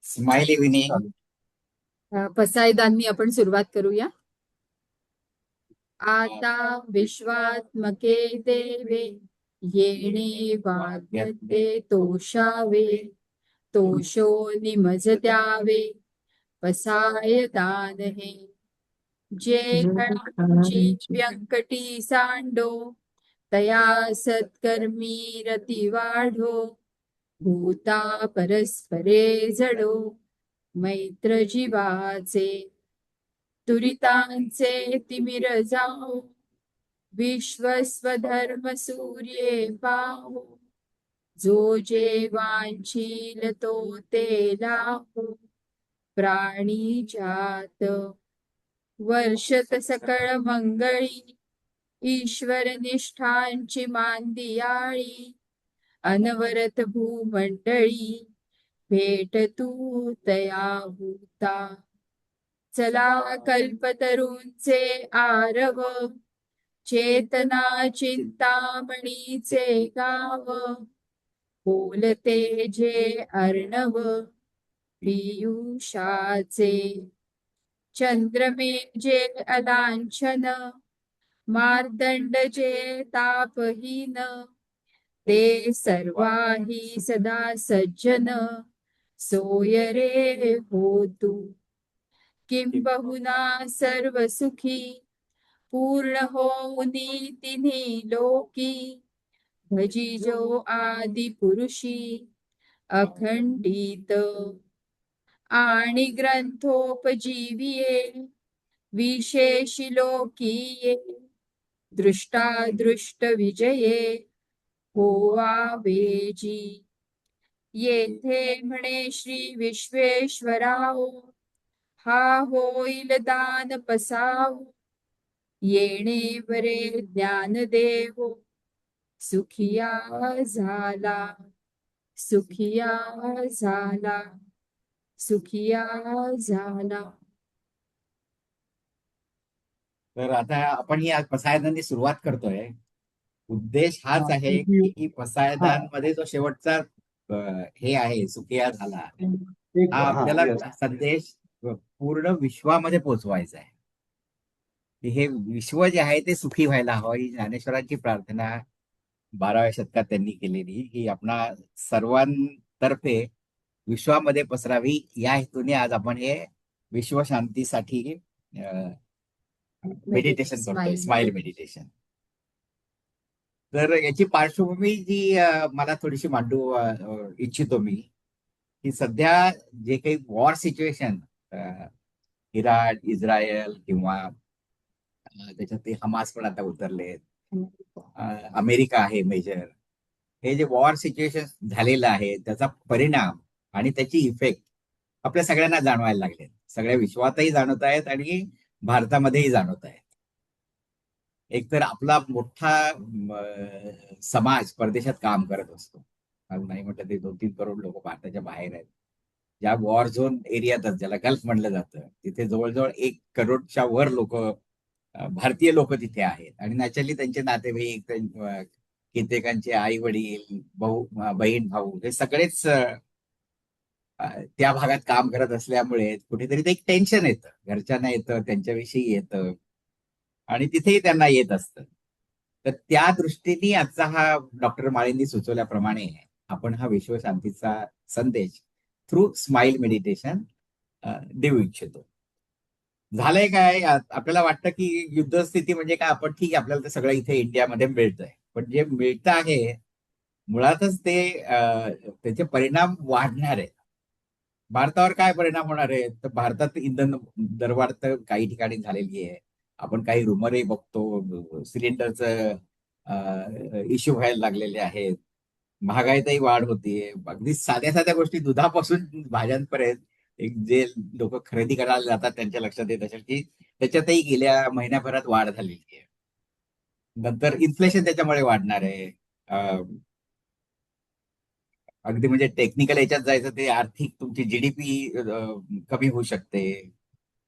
Smile evening. चालेल. पसायदाननी आपण सुरुवात करूया. आता विश्वात्मके देवे येणे वाग्यते तोषावे, तोषो निमजत्यावे पसायदान हे. जे खणाची व्यंकटी सांडो, तया सत्कर्मी रती वाढो. भूता परस्परे जडो, मैत्र जीवाचे दुरितांचे तिमिर जाओ. विश्वस्वधर्म सूर्ये पाहो, जो जे वांछील तो ते लाभो. प्राणी जात वर्षत सकळ मंगळी, ईश्वर निष्ठांची मांदियाळी. अनवरत भूमंडळी, भेट तू तया भूता. चला कल्पतरूंचे आरव, चेतना चिंतामणीचे गाव. बोलते जे अर्णव पियुषाचे, चंद्रमे जे अलांछन. मार्दंड जे तापहीन, ते सर्वाही सदा सज्जन. सोय रे होतु किंबहुना सर्व सुखी, पूर्ण होऊनी तिन्ही लोकी. भजी जो आदि पुरुषी, अखंडित आणि ग्रंथोपजीविये. विशेषी लोकीये, दृष्टादृष्ट विजये होवा वेजी. येथे म्हणे श्री विश्वेश्वराओ, हा होईल दान पसाव. येणे बरे ज्ञानदेव, सुखिया झाला, सुखिया झाला, सुखिया झाला. तर आता आपण ही आज पसायदाननी सुरुवात करतोय. उद्देश हाच हा, आहे एक की पसायदान मध्ये जो शेवटचा हे आहे सुखिया झाला, हा हा आपल्याला येस. संदेश पूर्ण विश्वामध्ये पोहोचवायचा आहे. की हे विश्व जे आहे ते सुखी व्हायला हवं, ही ज्ञानेश्वरांची प्रार्थना 12व्या शतकात त्यांनी केलेली, ही आपणा सर्वांतर्फे विश्वामध्ये पसरावी, या हेतूने आज आपण हे विश्व शांतीसाठी मेडिटेशन करतोय, स्माइल मेडिटेशन. तर याची पार्श्वभूमी जी मला थोडीशी मांडू इच्छितो मी, की सध्या जे काही वॉर सिच्युएशन, इराण, इस्रायल किंवा त्याच्यात ते हमास पण आता उतरले, अमेरिका आहे मेजर, हे जे वॉर सिच्युएशन झालेलं आहे त्याचा परिणाम आणि त्याची इफेक्ट आपल्या सगळ्यांना जाणवायला लागले. सगळ्या विश्वातही जाणवत आहेत आणि भारतामध्येही जाणवत आहेत. एकतर आपला मोठा समाज परदेशात काम करत असतो. आज नाही म्हटलं ते 2-3 करोड लोक भारताच्या बाहेर आहेत. ज्या वॉर झोन एरियातच, ज्याला गल्फ म्हणलं जातं, तिथे जवळजवळ 1 करोडच्या वर लोक, भारतीय लोक तिथे आहेत. आणि नॅचरली त्यांचे नातेवाईक, कित्येकांचे आई वडील, भाऊ, बहीण भाऊ, हे सगळेच त्या भागात काम करत असल्यामुळे कुठेतरी ते एक टेन्शन येतं, घरच्यांना येतं, त्यांच्याविषयी येतं आणि तिथेही त्यांना येत असतं. तर त्या दृष्टीने आजचा हा डॉक्टर माळेंनी सुचवल्याप्रमाणे आपण हा विश्वशांतीचा संदेश थ्रू स्माइल मेडिटेशन देऊ इच्छितो. झालंय काय, आपल्याला वाटतं की युद्धस्थिती म्हणजे काय, आपण ठीक आहे, आपल्याला ते सगळं इथे इंडियामध्ये मिळतंय, पण जे मिळतं आहे मुळातच ते त्याचे परिणाम वाढणार आहेत. भारतावर काय परिणाम होणार आहे, तर भारतात इंधन दरवाढ तर काही ठिकाणी झालेली आहे. आपण काही रुमरही बघतो, सिलेंडरचं इश्यू व्हायला लागलेले आहेत. महागाईतही वाढ होतीये. अगदी साध्या साध्या गोष्टी, दुधापासून भाज्यांपर्यंत, एक जे लोक खरेदी करायला जातात त्यांच्या लक्षात येत असेल की त्याच्यातही गेल्या महिन्याभरात वाढ झालेली आहे. नंतर इन्फ्लेशन त्याच्यामुळे वाढणार आहे. अगदी म्हणजे टेक्निकल याच्यात जायचं, ते आर्थिक तुमची जीडीपी कमी होऊ शकते.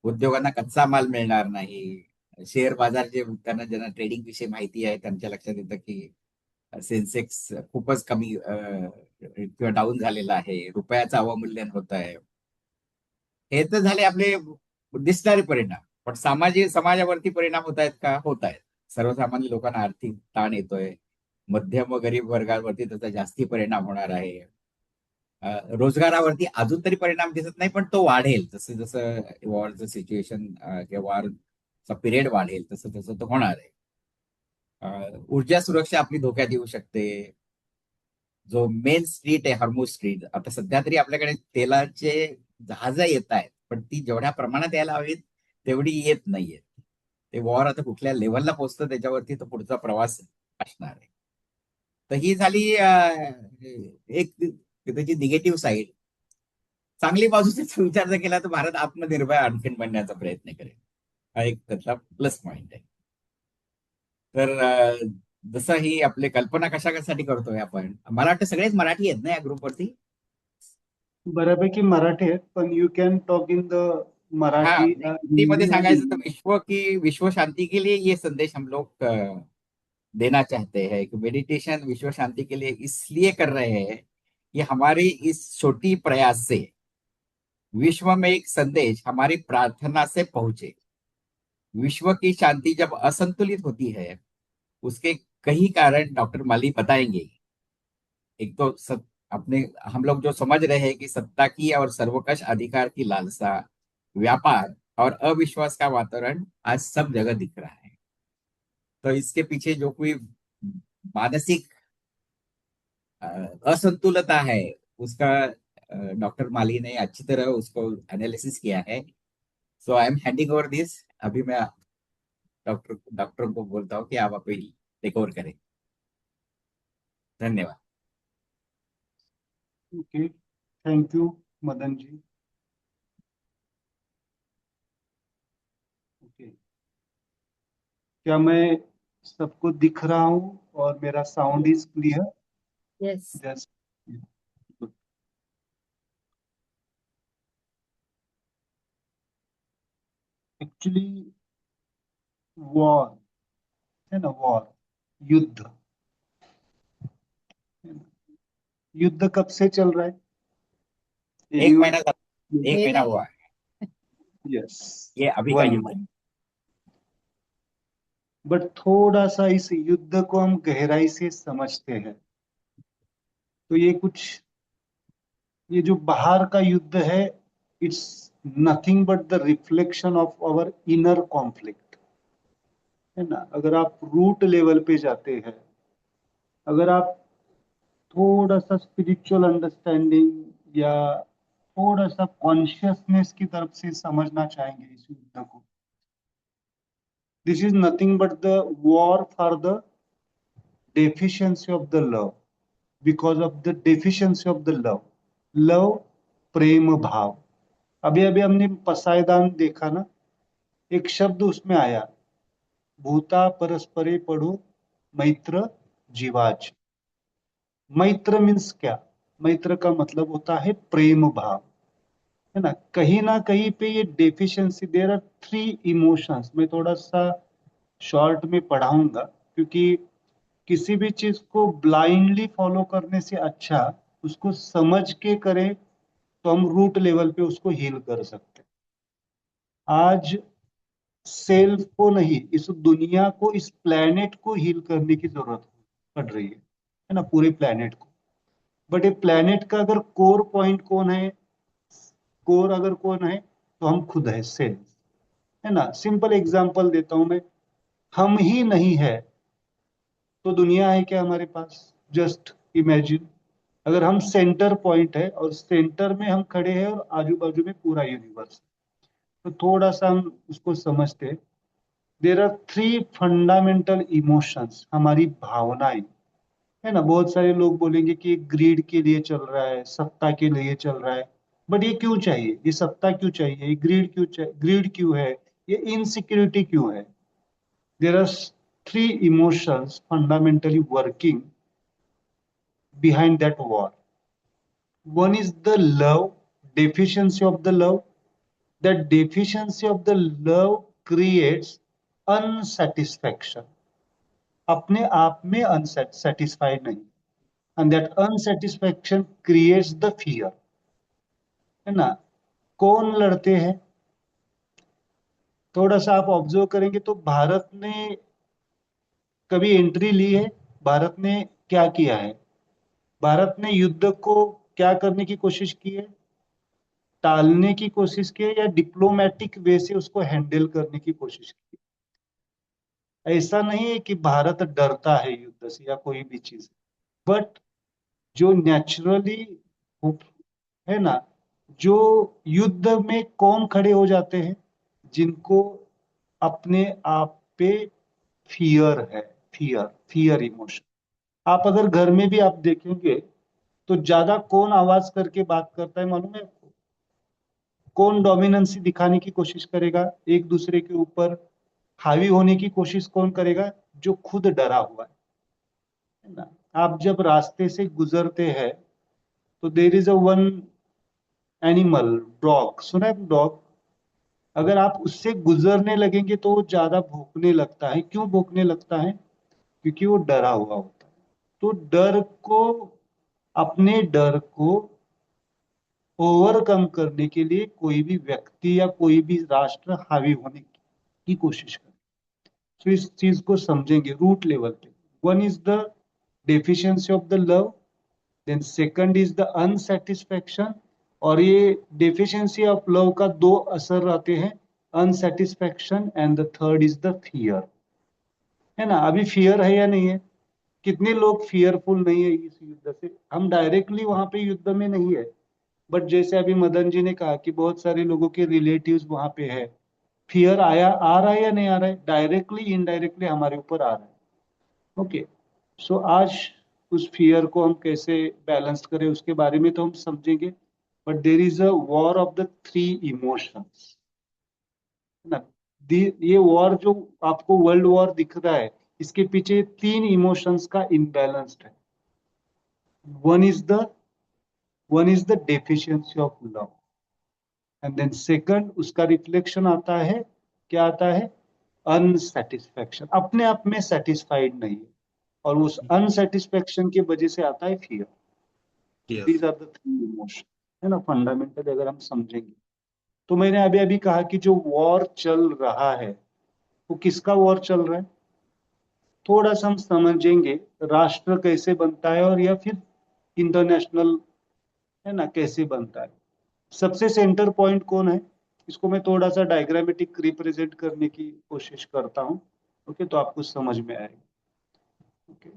उद्योगांना कच्चा माल मिळणार नाही. शेअर बाजार, जे त्यांना ज्यांना ट्रेडिंग विषयी माहिती आहे त्यांच्या लक्षात येतं की सेन्सेक्स खूपच कमी किंवा डाऊन झालेला आहे. रुपयाचं अवमूल्यन होत आहे. हे तर झाले आपले दिसणारे परिणाम. पण समाजावरती परिणाम होत आहेत का? होत आहेत. सर्वसामान्य लोकांना आर्थिक ताण येतोय. मध्यम व गरीब वर्गावरती त्याचा जास्ती परिणाम होणार आहे. रोजगारावरती अजून तरी परिणाम दिसत नाही, पण तो वाढेल जसं जसं वॉरचं सिच्युएशन किंवा वॉरचा पिरियड वाढेल तसं तसं तो होणार आहे. ऊर्जा सुरक्षा आपली धोक्यात येऊ शकते. जो मेन स्ट्रीट आहे हॉर्मुझ स्ट्रीट, आता सध्या तरी आपल्याकडे तेलाचे जहाज येत आहेत, पण ती जेवढ्या प्रमाणात यायला हवीत तेवढी येत नाहीये. ते वॉर आता कुठल्या लेव्हलला पोहोचतं त्याच्यावरती तो पुढचा प्रवास असणार आहे. तर ही झाली एक त्याची निगेटिव्ह साईड. चांगली बाजूचा विचार जर केला तर भारत आत्मनिर्भर आणखीन बनण्याचा प्रयत्न करेल. हा एक त्यातला प्लस पॉइंट आहे. तर जसं ही आपली कल्पना कशासाठी करतोय आपण, मला वाटतं सगळेच मराठी आहेत ना या ग्रुपवरती. बऱ्यापैकी मराठी आहेत, पण you can talk in the हाँ, मराठी हिंदी में हिंदी सांगायचं तर आणि विश्व शांति के लिए ये संदेश हम लोग देना चाहते हैं कि मेडिटेशन विश्व शांति के लिए इसलिए कर रहे हैं कि हमारी इस छोटी प्रयास से विश्व में एक संदेश हमारी प्रार्थना से पहुंचे। विश्व की शांति जब असंतुलित होती है उसके कई कारण डॉक्टर माली बताएंगे। एक तो अपने हम लोग जो समझ रहे हैं कि सत्ता की और सर्वकष अधिकार की लालसा, व्यापार और अविश्वास का वातावरण आज सब जगह दिख रहा है। तो इसके पीछे जो कोई मानसिक असंतुलता है उसका डॉक्टर माली ने अच्छी तरह उसको एनालिसिस किया है। So I am handing over this. अभी मैं डॉक्टर को बोलता हूँ कि आप अभी टेक ओवर करें। धन्यवाद। Okay, thank you Madan ji. Okay, क्या मैं सबको दिख रहा हूँ और मेरा sound is clear? Yes. Just actually war है ना, वॉर, युद्ध। युद्ध कब से चल रहा है? एक महीना एक हे महीना नाही. हुआ है। यस, ये अभी का 1 युद्ध है। मंथ। बट थोड़ा सा इस युद्ध को हम गहराई से समझते हैं तो ये जो बाहर का युद्ध है, it's nothing but the reflection of our inner conflict, है ना। अगर आप रूट लेवल पे जाते हैं, अगर आप थोड़ा सा स्पिरिचुअल अंडरस्टैंडिंग या थोड़ा सा कॉन्शियसनेस की तरफ से समझना चाहेंगे इस युद्ध को, this is nothing but the war for the deficiency of the love, because of the deficiency of the love. Love, प्रेम भाव। अभी अभी हमने पसायदान देखा ना, एक शब्द उसमें आया, भूता परस्परे पढ़ो मैत्र जीवाच। मैत्र मीन्स क्या? मैत्र का मतलब होता है प्रेम भाव, है ना कहीं पे ये डेफिशिएंसी। There are 3 emotions. मैं थोड़ा सा शॉर्ट में पढ़ाऊंगा, क्योंकि किसी भी चीज को ब्लाइंडली फॉलो करने से अच्छा उसको समझ के करें तो हम रूट लेवल पे उसको हील कर सकते हैं। आज सेल्फ को नहीं, इस दुनिया को, इस प्लेनेट को हील करने की जरूरत पड़ रही है ना, पूरे प्लेनेट को। बट ये प्लेनेट का अगर कोर पॉइंट कौन है, कोर अगर कौन है तो हम खुद है, सेल्फ, है ना। सिंपल एग्जांपल देता हूं मैं, हम ही नहीं है तो दुनिया है क्या हमारे पास? जस्ट इमेजिन, अगर हम सेंटर पॉइंट है और सेंटर में हम खड़े हैं और आजू बाजू में पूरा यूनिवर्स, तो थोड़ा सा हम उसको समझते। देर आर 3 फंडामेंटल इमोशंस, हमारी भावनाएं, है ना। बहुत सारे लोग बोलेंगे कि ग्रीड के लिए चल रहा है, सत्ता के लिए चल रहा है। बट ये क्यों चाहिए? ये सत्ता क्यों चाहिए? ये ग्रीड क्यों चाहिए? ग्रीड क्यों है? ये इनसिक्योरिटी क्यों है? There are 3 emotions fundamentally working behind that war. One is the love, deficiency of the love. That deficiency of the love creates unsatisfaction. अपने आप में unsatisfied नहीं, and that unsatisfaction creates the fear, है ना। कौन लड़ते हैं? थोड़ा सा आप ऑब्जर्व करेंगे तो भारत ने कभी एंट्री ली है? भारत ने क्या किया है? भारत ने युद्ध को क्या करने की कोशिश की है? टालने की कोशिश की है या डिप्लोमेटिक वे से उसको हैंडल करने की कोशिश की है? ऐसा नहीं है कि भारत डरता है युद्ध से या कोई भी चीज, बट जो नेचुरली है ना, जो युद्ध में कौन खड़े हो जाते हैं? जिनको अपने आप पे फियर है, फियर, फियर इमोशन। आप अगर घर में भी आप देखेंगे तो ज्यादा कौन आवाज करके बात करता है मालूम है आपको? कौन डोमिनेंसी दिखाने की कोशिश करेगा एक दूसरे के ऊपर? हावी होने की कोशिश कौन करेगा? जो खुद डरा हुआ है ना। आप जब रास्ते से गुजरते हैं तो there is a one animal, dog, सुना है डॉग? अगर आप उससे गुजरने लगेंगे तो वो ज्यादा भौंकने लगता है। क्यों भौंकने लगता है? क्योंकि वो डरा हुआ होता है। तो अपने डर को ओवरकम करने के लिए कोई भी व्यक्ति या कोई भी राष्ट्र हावी होने की कोशिश करे। तो इस चीज को समझेंगे रूट लेवल पे। One is the deficiency of the love, then second is the unsatisfaction. और ये डेफिशिएंसी ऑफ लव का दो असर आते हैं, unsatisfaction and the third is the fear. है ना? अभी फियर है या नहीं है? कितने लोग फियरफुल नहीं है इस युद्ध से? हम डायरेक्टली वहां पे युद्ध में नहीं है, बट जैसे अभी मदन जी ने कहा कि बहुत सारे लोगों के रिलेटिव्स वहां पे है। फियर आ रहा है या नहीं आ रहा है? डायरेक्टली इनडायरेक्टली हमारे ऊपर आ रहा है। ओके, सो आज उस फियर को हम कैसे बैलेंस करें उसके बारे में तो हम समझेंगे। But there is a war of the three emotions, है ना। ये वॉर जो आपको वर्ल्ड वॉर दिख रहा है, इसके पीछे तीन इमोशंस का इम्बैलेंस्ड है। One is the one is the deficiency of love, and then second उसका रिफ्लेक्शन आता है, क्या आता है? अनसेटिस्फैक्शन, अपने आप में सेटिस्फाइड नहीं है, और उस अनसेटिस्फैक्शन की वजह से आता है fear. Yes. These are the three emotion, है ना, फंडामेंटल अगर हम समझेंगे। तो मैंने अभी अभी कहा कि जो वॉर चल रहा है वो किसका वॉर चल रहा है? थोड़ा सा हम समझेंगे राष्ट्र कैसे बनता है, और या फिर इंटरनेशनल, है ना, कैसे बनता है। सबसे सेंटर पॉइंट कौन है? इसको मैं थोड़ा सा डायग्रामेटिक रिप्रेजेंट करने की कोशिश करता हूँ। ओके, तो आपको समझ में आएगा। ओके,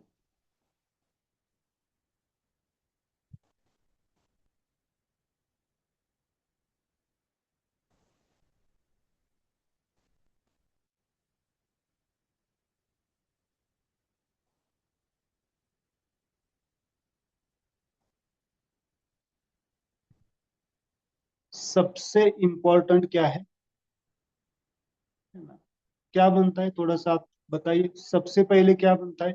सबसे इंपॉर्टेंट क्या है ना, क्या बनता है? थोड़ा सा आप बताइए, सबसे पहले क्या बनता है?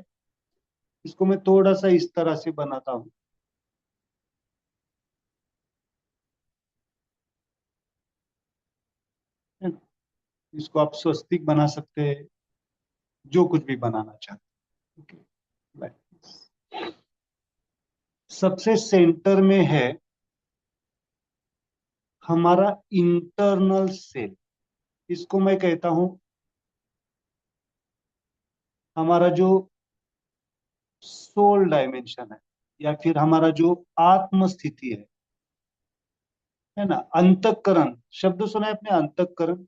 इसको मैं थोड़ा सा इस तरह से बनाता हूँ, है ना। इसको आप स्वस्तिक बना सकते हैं, जो कुछ भी बनाना चाहते। Okay, like this। सबसे सेंटर में है हमारा इंटरनल सेल। इसको मैं कहता हूं हमारा जो सोल डायमेंशन है, या फिर हमारा जो आत्म स्थिति है ना। अंतःकरण शब्द सुना है आपने? अंतःकरण,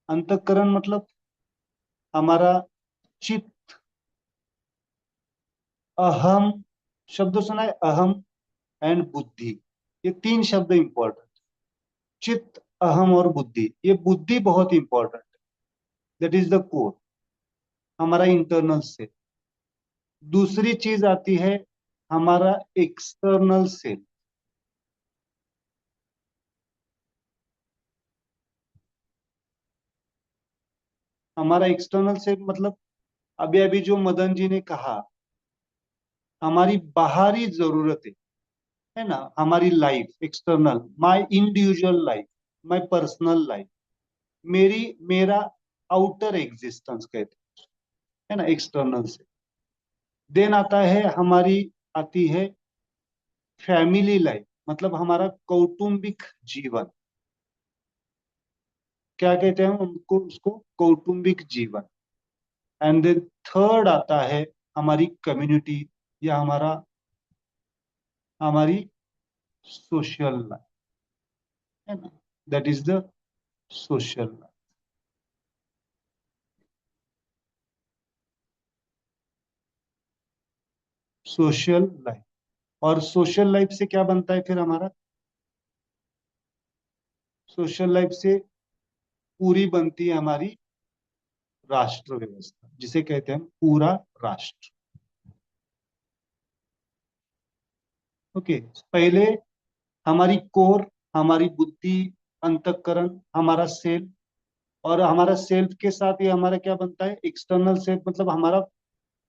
अंतःकरण मतलब हमारा चित्त, अहम, शब्द सुना है? अहम एंड बुद्धि, ये तीन शब्द इंपॉर्टेंट। चित्त, अहम और बुद्धि। ये बुद्धि बहुत इंपॉर्टेंट है, दैट इज द कोर, हमारा इंटरनल से। दूसरी चीज आती है हमारा एक्सटर्नल सेल। हमारा एक्सटर्नल सेल मतलब अभी अभी जो मदन जी ने कहा, हमारी बाहरी जरूरतें, है ना, हमारी life external, my individual life, my personal life, मेरा आउटर एग्जिस्टेंस कहते हैं, है ना, एक्सटर्नल से। देन आता है हमारी, आती है फैमिली लाइफ, मतलब हमारा कौटुंबिक जीवन, क्या कहते हैं हमको उसको, कौटुंबिक जीवन। एंड देन थर्ड आता है हमारी कम्युनिटी या हमारी सोशल लाइफ, है ना, that is the social life. Social life, और सोशल लाइफ से क्या बनता है फिर हमारा, सोशल लाइफ से पूरी बनती है हमारी राष्ट्र व्यवस्था, जिसे कहते हैं पूरा राष्ट्र। ओके, पहले हमारी कोर, हमारी बुद्धि, अंतःकरण, हमारा सेल्फ, और हमारा सेल्फ के साथ ये हमारा क्या बनता है, एक्सटर्नल सेल्फ, मतलब हमारा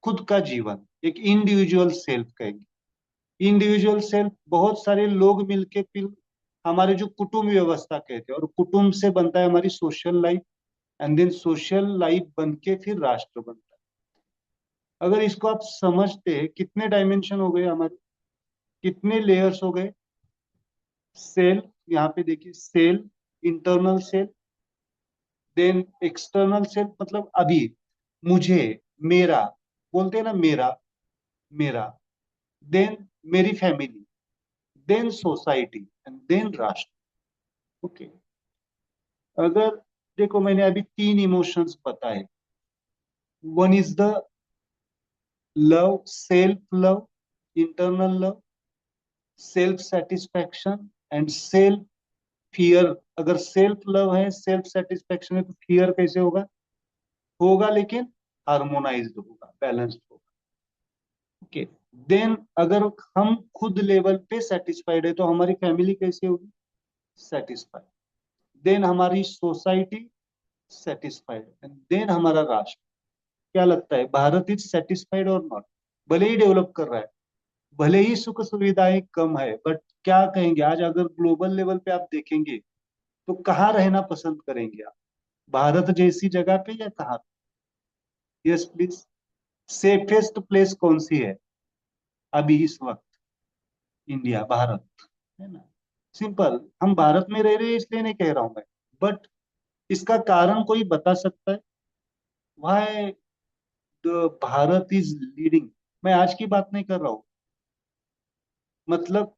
खुद का जीवन, एक इंडिविजुअल सेल्फ कहेंगे। इंडिविजुअल सेल्फ बहुत सारे लोग मिलके फिर हमारे जो कुटुंब व्यवस्था कहते हैं, और कुटुंब से बनता है हमारी social life, and then social life बन के फिर राष्ट्र बनता है। अगर इसको आप समझते हैं, कितने डायमेंशन हो गए हमारे, कितने लेयर्स हो गए। सेल्फ, यहाँ पे देखिए, self, internal self, then external self, मतलब अभी मुझे, मेरा, बोलते हैं ना, मेरा, देन मेरी family, then society, and then राष्ट्र। ओके, अगर देखो, मैंने अभी 3 इमोशंस बताए। One is the love, self love, internal love, self satisfaction and self fear. अगर सेल्फ लव है, सेल्फ सेटिस्फैक्शन है, तो फियर कैसे होगा, होगा लेकिन हार्मोनाइज्ड होगा, बैलेंस्ड होगा। ओके, देन अगर हम खुद लेवल पे सेटिस्फाइड है, तो हमारी फैमिली कैसे होगी, सेटिस्फाइड, देन हमारी सोसाइटी सेटिस्फाइड, एंड देन हमारा राष्ट्र। क्या लगता है, भारत इज सेटिस्फाइड और नॉट? भले ही डेवलप कर रहा है, भले ही सुख सुविधाएं कम है, बट क्या कहेंगे आज, अगर ग्लोबल लेवल पे आप देखेंगे तो कहाँ रहना पसंद करेंगे आप, भारत जैसी जगह पे या कहाँ पे? यस प्लीज, सेफेस्ट प्लेस कौन सी है अभी इस वक्त? इंडिया, भारत, है ना। सिंपल, हम भारत में रह रहे हैं इसलिए नहीं कह रहा हूं मैं, बट इसका कारण कोई बता सकता है, why the Bharat is leading? मैं आज की बात नहीं कर रहा हूँ, मतलब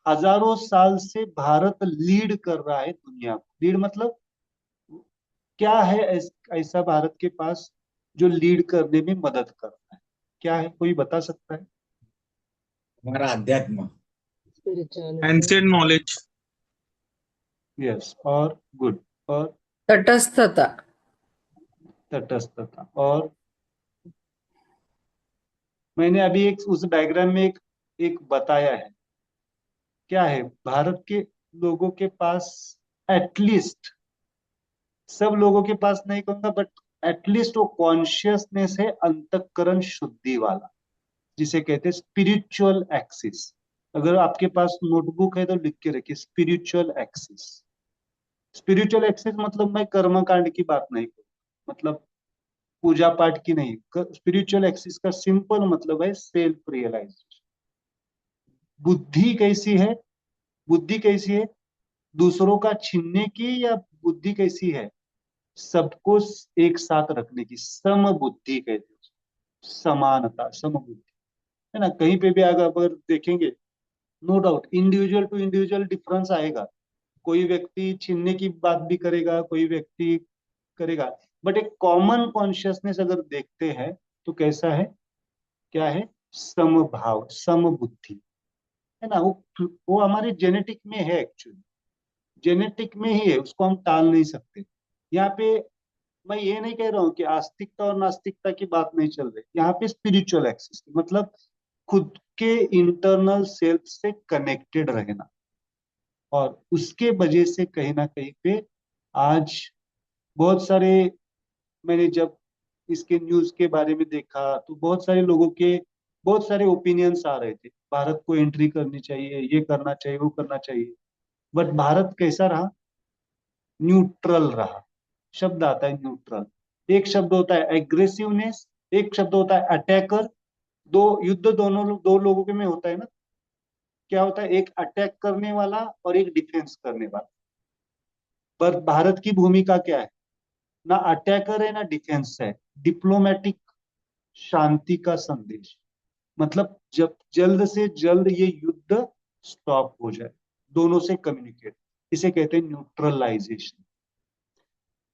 हजारों साल से भारत लीड कर रहा है दुनिया को। लीड मतलब क्या है, ऐसा भारत के पास जो लीड करने में मदद कर रहा है? क्या है, कोई बता सकता है? हमारा अध्यात्म। Ancient knowledge. यस, और गुड, और तटस्थता। तटस्थता, और मैंने अभी एक उस डायग्राम में एक बताया है। क्या है, भारत के लोगों के पास एटलीस्ट, सब लोगों के पास नहीं कहूंगा, बट एटलीस्ट वो कॉन्शियसनेस है अंतःकरण शुद्धि वाला, जिसे कहते हैं स्पिरिचुअल एक्सिस। अगर आपके पास नोटबुक है तो लिख के रखिए, स्पिरिचुअल एक्सिस। स्पिरिचुअल एक्सिस मतलब मैं कर्म कांड की बात नहीं करूँ, मतलब पूजा पाठ की नहीं। स्पिरिचुअल एक्सिस का सिंपल मतलब है सेल्फ रियलाइजेशन। बुद्धि कैसी है, बुद्धि कैसी है, दूसरों का छीनने की, या बुद्धि कैसी है, सबको एक साथ रखने की, सम बुद्धि कहते हैं उसको। समानता, सम बुद्धि, है ना। कहीं पे भी अगर देखेंगे, no doubt individual to individual difference आएगा, कोई व्यक्ति छीनने की बात भी करेगा, कोई व्यक्ति करेगा, बट एक कॉमन कॉन्शियसनेस अगर देखते हैं तो कैसा है, क्या है, समभाव, समबुद्धि, है ना। वो हमारे जेनेटिक में है, एक्चुअली जेनेटिक में ही है, उसको हम टाल नहीं सकते। यहाँ पे मैं ये नहीं कह रहा हूँ कि आस्तिकता और नास्तिकता की बात नहीं चल रही, यहाँ पे स्पिरिचुअल एक्सिस, मतलब खुद के इंटरनल सेल्फ से कनेक्टेड रहना, और उसके वजह से कहीं ना कहीं पे आज बहुत सारे, मैंने जब इसके न्यूज के बारे में देखा तो बहुत सारे लोगों के बहुत सारे ओपिनियंस आ रहे थे, भारत को एंट्री करनी चाहिए, ये करना चाहिए, वो करना चाहिए, बट भारत कैसा रहा, न्यूट्रल रहा। शब्द आता है न्यूट्रल, एक शब्द होता है एग्रेसिवनेस, एक शब्द होता है अटैकर। दो युद्ध, दोनों दो लोगों के में होता है ना, क्या होता है, एक अटैक करने वाला और एक डिफेंस करने वाला। पर भारत की भूमिका क्या है? ना अटैकर है ना डिफेंस है, डिप्लोमेटिक, शांति का संदेश। मतलब जब जल्द से जल्द ये युद्ध स्टॉप हो जाए, दोनों से कम्युनिकेट, इसे कहते हैं न्यूट्रलाइजेशन।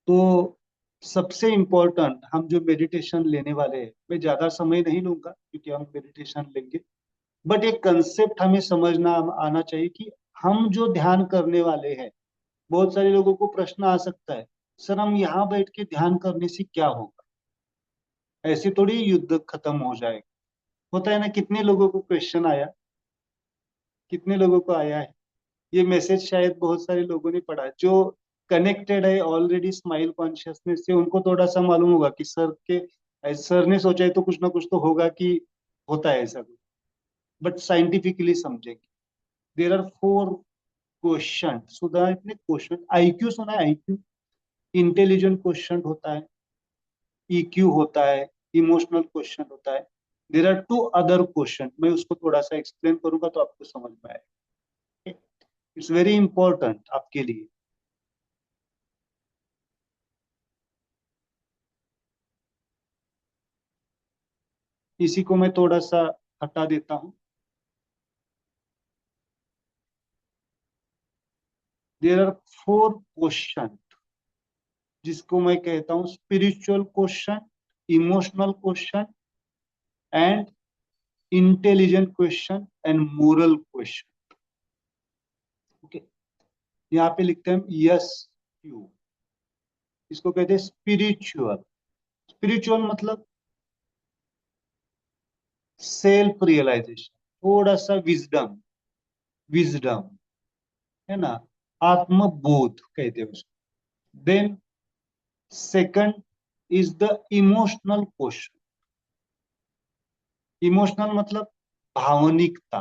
तो सबसे इंपॉर्टेंट, हम जो मेडिटेशन लेने वाले हैं, मैं ज्यादा समय नहीं लूंगा क्योंकि हम मेडिटेशन लेंगे, बट एक कंसेप्ट हमें समझना आना चाहिए कि हम जो ध्यान करने वाले हैं, बहुत सारे लोगों को प्रश्न आ सकता है, सर हम यहाँ बैठ के ध्यान करने से क्या होगा? ऐसे थोड़ी युद्ध खत्म हो जाएगा। होता है ना, कितने लोगों को क्वेश्चन आया, कितने लोगों को आया है ये मैसेज? शायद बहुत सारे लोगों ने पढ़ा, जो कनेक्टेड है ऑलरेडी स्माइल कॉन्शियसनेस से, उनको थोड़ा सा मालूम होगा कि सर ने सोचा है तो कुछ ना कुछ तो होगा कि होता है ऐसा कुछ। बट साइंटिफिकली समझेंगे। देर आर 4 क्वेश्चन, सुधा इतने क्वेश्चन, आईक्यू सुना है? आईक्यू इंटेलिजेंट क्वेश्चन होता है, ईक्यू होता है, इमोशनल क्वेश्चन होता है। देर आर 2 अदर क्वेश्चन, मैं उसको थोड़ा सा एक्सप्लेन करूंगा तो आपको समझ में आएगा। इट्स वेरी इंपॉर्टेंट आपके लिए। इसी को मैं थोड़ा सा हटा देता हूं। देर आर 4 क्वेश्चन, जिसको मैं कहता हूं spiritual question, emotional question and intelligent question and moral question. Okay, यहाँ पे लिखते हैं यस क्यू, इसको कहते हैं स्पिरिचुअल। स्पिरिचुअल मतलब सेल्फ रियलाइजेशन, थोड़ा सा विजडम, विजडम है ना, आत्मबोध कहते हैं उसको। Then second is the emotional question. Emotional मतलब भावनिकता।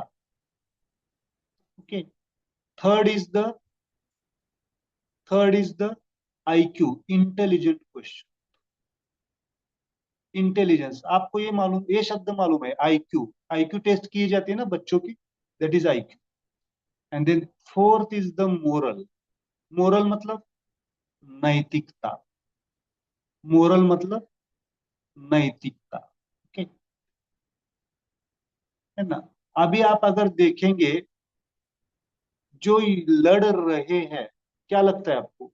Okay, third is the third is the IQ, intelligent question. Intelligence, आपको ये मालूम, ये शब्द मालूम है आईक्यू? आईक्यू टेस्ट की जाती है ना बच्चों की, that is IQ. And then fourth is the moral. Moral मतलब नैतिकता। मोरल मतलब नैतिकता। ओके, है ना। अभी आप अगर देखेंगे, जो लड़ रहे हैं, क्या लगता है आपको,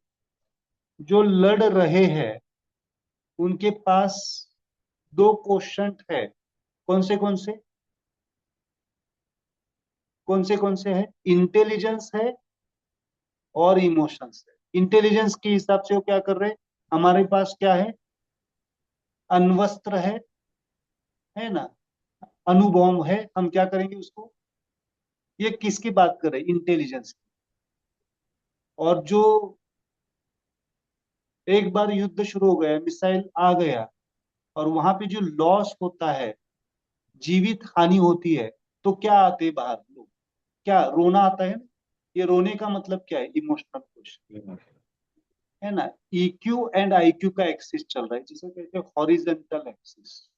जो लड़ रहे हैं उनके पास 2 क्वेश्चन है, कौन से कौन से? कौन से कौन से है? इंटेलिजेंस है और इमोशंस है। इंटेलिजेंस के हिसाब से वो क्या कर रहे हैं, हमारे पास क्या है, अण्वस्त्र है ना, अणुबॉम्ब है, हम क्या करेंगे उसको? ये किसकी बात कर रहे हैं? इंटेलिजेंस की। और जो एक बार युद्ध शुरू हो गया, मिसाइल आ गया, और वहां पे जो लॉस होता है, जीवित हानि होती है, तो क्या आते हैं बाहर लोग? क्या रोना आता है ना? ये रोने का मतलब क्या है? इमोशनल क्वेश्चन, है ना। ईक्यू एंड आईक्यू का एक्सिस चल रहा है, जिसे कहते हैं horizontal axis.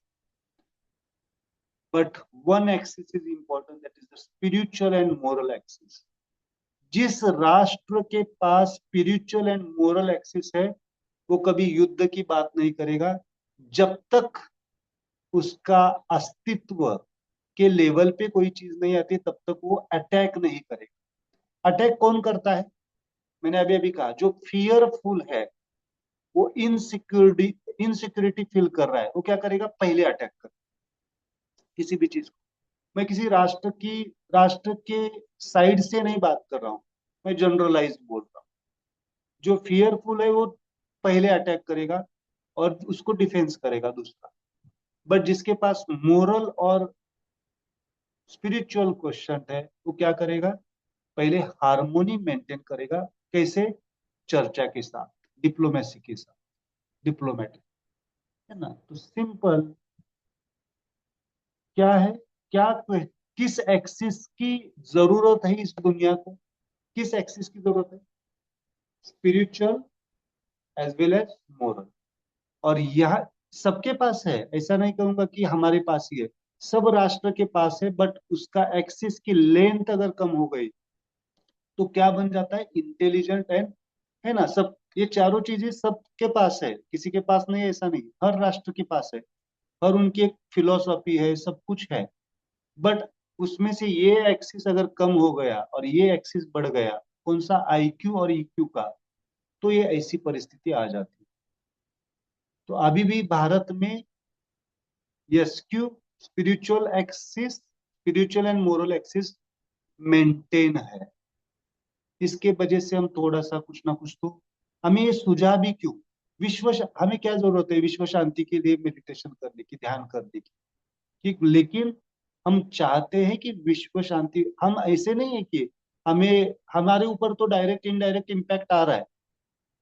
But one axis is important, that is the spiritual and moral axis. जिस राष्ट्र के पास स्पिरिचुअल एंड मोरल एक्सिस है, वो कभी युद्ध की बात नहीं करेगा, जब तक उसका अस्तित्व के लेवल पे कोई चीज नहीं आती, तब तक वो अटैक नहीं करेगा। अटैक कौन करता है? मैंने अभी अभी कहा, जो फियरफुल है, वो इनसिक्योरिटी फील कर रहा है, वो क्या करेगा? पहले अटैक कर किसी भी चीज को। मैं किसी राष्ट्र के साइड से नहीं बात कर रहा हूं, मैं जनरलाइज बोल रहा हूँ। जो फियरफुल है वो पहले अटैक करेगा और उसको डिफेंस करेगा दूसरा। बट जिसके पास मोरल और स्पिरिचुअल क्वेश्चन है, वो क्या करेगा? पहले हार्मोनी मेंटेन करेगा। कैसे? चर्चा के साथ, डिप्लोमेसी के साथ, डिप्लोमेटिक, है ना। तो सिंपल क्या है, क्या किस एक्सिस की जरूरत है इस दुनिया को? किस एक्सिस की जरूरत है? Spiritual as well as moral. और यह सबके पास है, ऐसा नहीं कहूंगा कि हमारे पास ही है, सब राष्ट्र के पास है। बट उसका एक्सिस की लेंथ अगर कम हो गई, तो क्या बन जाता है? इंटेलिजेंट एंड है ना। सब ये चारों चीजें सबके पास है, किसी के पास नहीं है ऐसा नहीं, हर राष्ट्र के पास है, और उनकी एक फिलोसॉफी है, सब कुछ है। बट उसमें से ये एक्सिस अगर कम हो गया और ये एक्सिस बढ़ गया, कौन सा, आईक्यू और ईक्यू का, तो ये ऐसी परिस्थिति आ जाती है। तो अभी भी भारत में SQ, spiritual axis, spiritual and moral axis maintain है। इसके वजह से हम थोड़ा सा कुछ ना कुछ तो, हमें ये सुझा भी क्यों, हमें क्या जरूरत है विश्व शांति के लिए मेडिटेशन करने की, ध्यान करने की, ठीक, लेकिन हम चाहते हैं कि विश्व शांति, हम ऐसे नहीं है कि हमें, हमारे ऊपर तो डायरेक्ट इनडायरेक्ट इम्पैक्ट आ रहा है,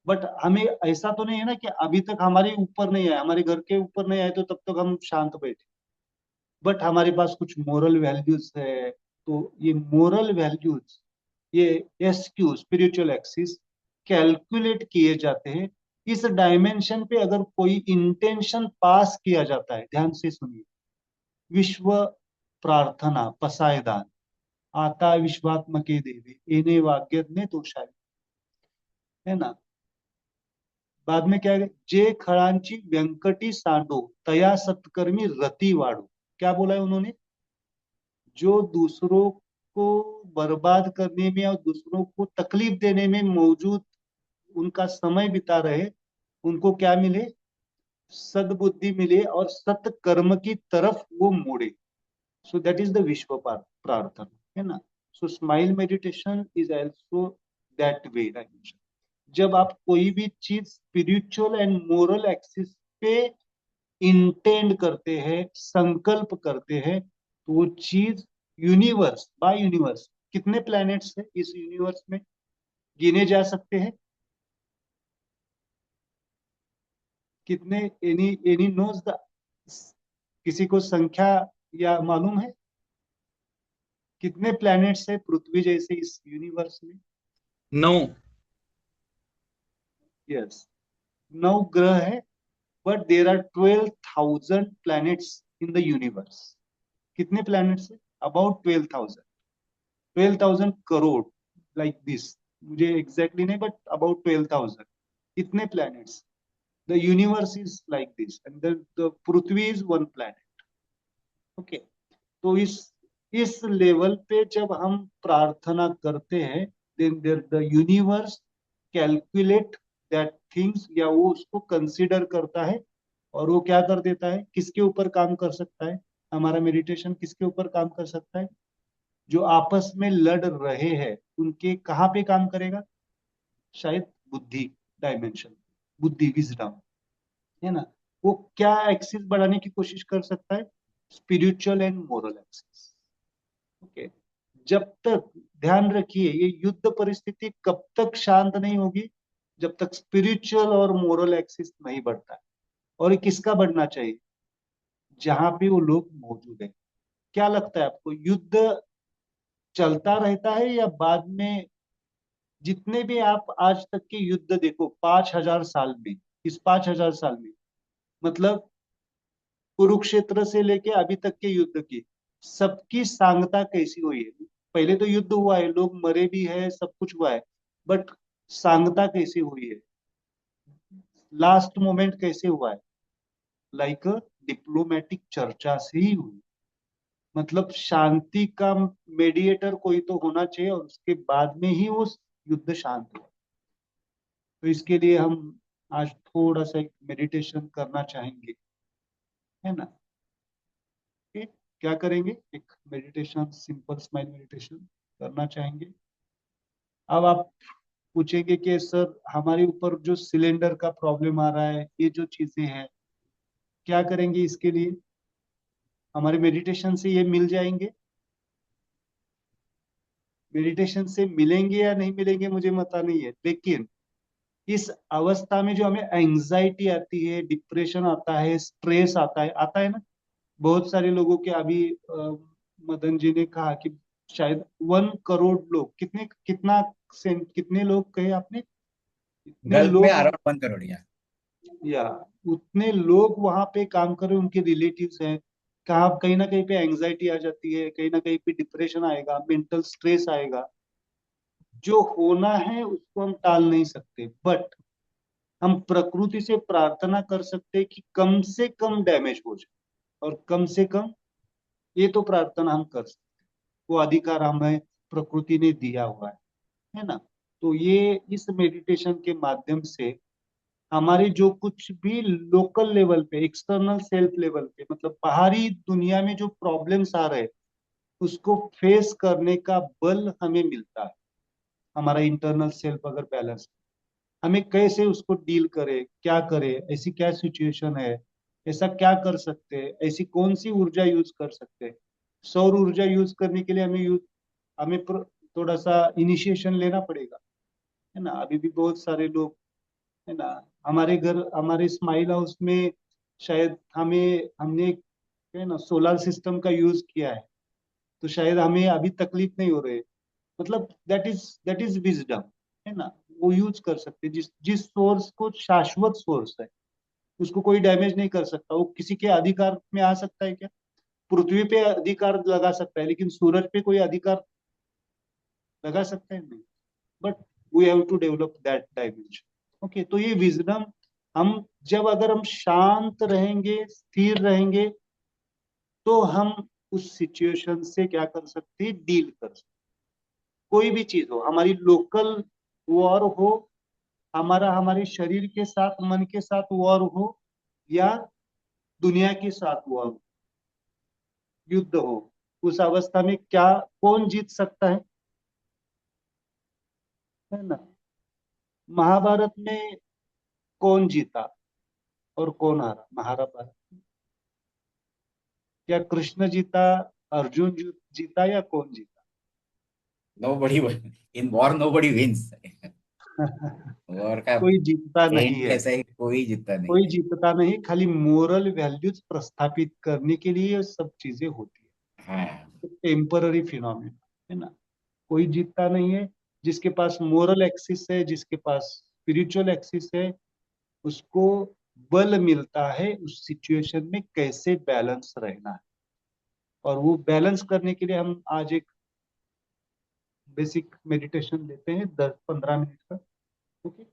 बट हमें ऐसा तो नहीं है ना कि अभी तक हमारे ऊपर नहीं आया, हमारे घर के ऊपर नहीं आए तो तब तक हम शांत बैठे। बट हमारे पास कुछ मोरल वैल्यूज है, तो ये मोरल वैल्यूज, ये एसक्यू, स्पिरिचुअल एक्सिस, कैलकुलेट किए जाते हैं। इस डायमेंशन पे अगर कोई इंटेंशन पास किया जाता है, ध्यान से सुनिए, विश्व प्रार्थना पसायदान, आता विश्वात्मके देवी एने वाग्यज्ञ तोषाय, है ना। बाद में क्या है, जे खड़ांची व्यंकटी सांडो तया सत्कर्मी रति वाड़ो, क्या बोला है उन्होंने, जो दूसरों को बर्बाद करने में और दूसरों को तकलीफ देने में मौजूद उनका समय बिता रहे, उनको क्या मिले, सद्बुद्धि मिले और सत्कर्म की तरफ वो मुड़े। सो दैट इज द विश्व प्रार्थना, है ना। सो smile meditation is also that way dimension. जब आप कोई भी चीज स्पिरिचुअल एंड मोरल एक्सिस पे इंटेंड करते हैं, संकल्प करते हैं, तो वो चीज यूनिवर्स बाय यूनिवर्स, कितने प्लैनेट्स है इस यूनिवर्स में, गिने जा सकते हैं कितने, एनी एनी नोज द, किसी को संख्या या मालूम है कितने प्लैनेट्स है पृथ्वी जैसे इस यूनिवर्स में? No. यस, 9 ग्रह है, but there are 12,000 planets in the universe. कितने प्लैनेट्स है? अबाउट 12,000, 12,000 करोड़, लाइक दिस, मुझे एग्जैक्टली नहीं बट अबाउट 12,000, इतने planets. The universe is like this and the पृथ्वी इज वन प्लैनेट। ओके, तो इस लेवल पे जब हम प्रार्थना करते हैं, then the universe calculate that things, या वो उसको कंसिडर करता है, और वो क्या कर देता है, किसके ऊपर काम कर सकता है, हमारा मेडिटेशन किसके ऊपर काम कर सकता है, जो आपस में लड़ रहे हैं उनके कहाँ पे काम करेगा, शायद बुद्धि डायमेंशन, बुद्धि विजडम, है ना। वो क्या एक्सिस बढ़ाने की कोशिश कर सकता है, spiritual and moral axis. Okay, जब तक, ध्यान रखिए, ये युद्ध परिस्थिति कब तक शांत नहीं होगी, जब तक स्पिरिचुअल और मोरल एक्सिस नहीं बढ़ता है। और ये किसका बढ़ना चाहिए, जहां पे वो लोग मौजूद है। क्या लगता है आपको, युद्ध चलता रहता है या बाद में, जितने भी आप आज तक के युद्ध देखो 5,000 साल में, इस 5,000 साल में, मतलब कुरुक्षेत्र से लेके अभी तक के युद्ध की, सबकी सांगता कैसी हुई है? पहले तो युद्ध हुआ है, लोग मरे भी है, सब कुछ हुआ है, बट सांगता कैसी हुई है, लास्ट मोमेंट कैसे हुआ है, लाइक डिप्लोमेटिक चर्चा से ही हुई। मतलब शांति का मेडिएटर कोई तो होना चाहिए, और उसके बाद में ही वो युद्ध शांत हो। तो इसके लिए हम आज थोड़ा सा एक मेडिटेशन करना चाहेंगे, है ना। ठीक, क्या करेंगे, एक मेडिटेशन, सिंपल स्माइल मेडिटेशन करना चाहेंगे। अब आप पूछेंगे कि सर हमारे ऊपर जो सिलेंडर का प्रॉब्लम आ रहा है, ये जो चीजें हैं, क्या करेंगे इसके लिए, हमारे मेडिटेशन से ये मिल जाएंगे, मेडिटेशन से मिलेंगे या नहीं मिलेंगे मुझे पता नहीं है, लेकिन इस अवस्था में जो हमें एंजाइटी आती है, डिप्रेशन आता है, स्ट्रेस आता है ना, बहुत सारे लोगों के अभी मदन जी ने कहा कि शायद 1 करोड़ लोग, कितने लोग कहे आपने, इतने गल्फ में लोग, अराउंड 1 करोड़ या उतने लोग वहां पे काम कर रहे हैं, उनके रिलेटिव्स हैं, कहा कहीं ना कहीं पे एंजाइटी आ जाती है, कहीं ना कहीं पे डिप्रेशन आएगा, मेंटल स्ट्रेस आएगा। जो होना है उसको हम टाल नहीं सकते, बट हम प्रकृति से प्रार्थना कर सकते हैं कि कम से कम डैमेज हो जाए, और कम से कम, ये तो प्रार्थना हम कर सकते हैं। वो अधिकार हमें प्रकृति ने दिया हुआ है ना। तो ये इस मेडिटेशन के माध्यम से हमारे जो कुछ भी लोकल लेवल पे, एक्सटर्नल सेल्फ लेवल पे, मतलब बाहरी दुनिया में जो प्रॉब्लम्स आ रहे हैं उसको फेस करने का बल हमें मिलता है। हमारा इंटरनल सेल्फ अगर बैलेंस, हमें कैसे उसको डील करे, क्या करे, ऐसी क्या सिचुएशन है, ऐसा क्या कर सकते हैं, ऐसी कौन सी ऊर्जा यूज कर सकते हैं। सौर ऊर्जा यूज करने के लिए थोड़ा सा इनिशिएशन लेना पड़ेगा, है ना। अभी भी बहुत सारे लोग, है ना, हमारे घर, हमारे स्माइल हाउस में शायद हमने है ना सोलर सिस्टम का यूज किया है, तो शायद हमें अभी तकलीफ नहीं हो रही। मतलब दैट इज विजडम, है ना। वो यूज कर सकते हैं। जिस जिस सोर्स को शाश्वत सोर्स है उसको कोई डैमेज नहीं कर सकता। वो किसी के अधिकार में आ सकता है क्या? पृथ्वी पे अधिकार लगा सकता है, लेकिन सूरज पे कोई अधिकार लगा सकता है नहीं। But we have to develop that dimension. Okay, तो ये विजडम, हम जब अगर हम शांत रहेंगे, स्थिर रहेंगे, तो हम उस सिचुएशन से क्या कर सकते हैं, डील कर सकते। कोई भी चीज हो, हमारी लोकल वॉर हो, हमारा हमारे शरीर के साथ, मन के साथ वॉर हो, या दुनिया के साथ वॉर हो, युद्ध हो, उस अवस्था में क्या, कौन जीत सकता है ना। महाभारत में कौन जीता और कौन हारा? महाभारत, क्या कृष्ण जीता, अर्जुन जीता, या कौन जीता? Nobody in war nobody wins. War का कोई जीतता नहीं एंड है, ऐसा है, कोई जीतता नहीं कोई है। जीतता नहीं। खाली मोरल वैल्यूज प्रस्थापित करने के लिए ये सब चीजें होती हाँ, है, टेम्पररी फिनोमिना, है ना। कोई जीतता नहीं है। जिसके पास मोरल एक्सिस है, जिसके पास स्पिरिचुअल एक्सिस है, उसको बल मिलता है उस सिचुएशन में कैसे बैलेंस रहना है। और वो बैलेंस करने के लिए हम आज एक बेसिक मेडिटेशन लेते हैं, 10-15 मिनट का। ओके,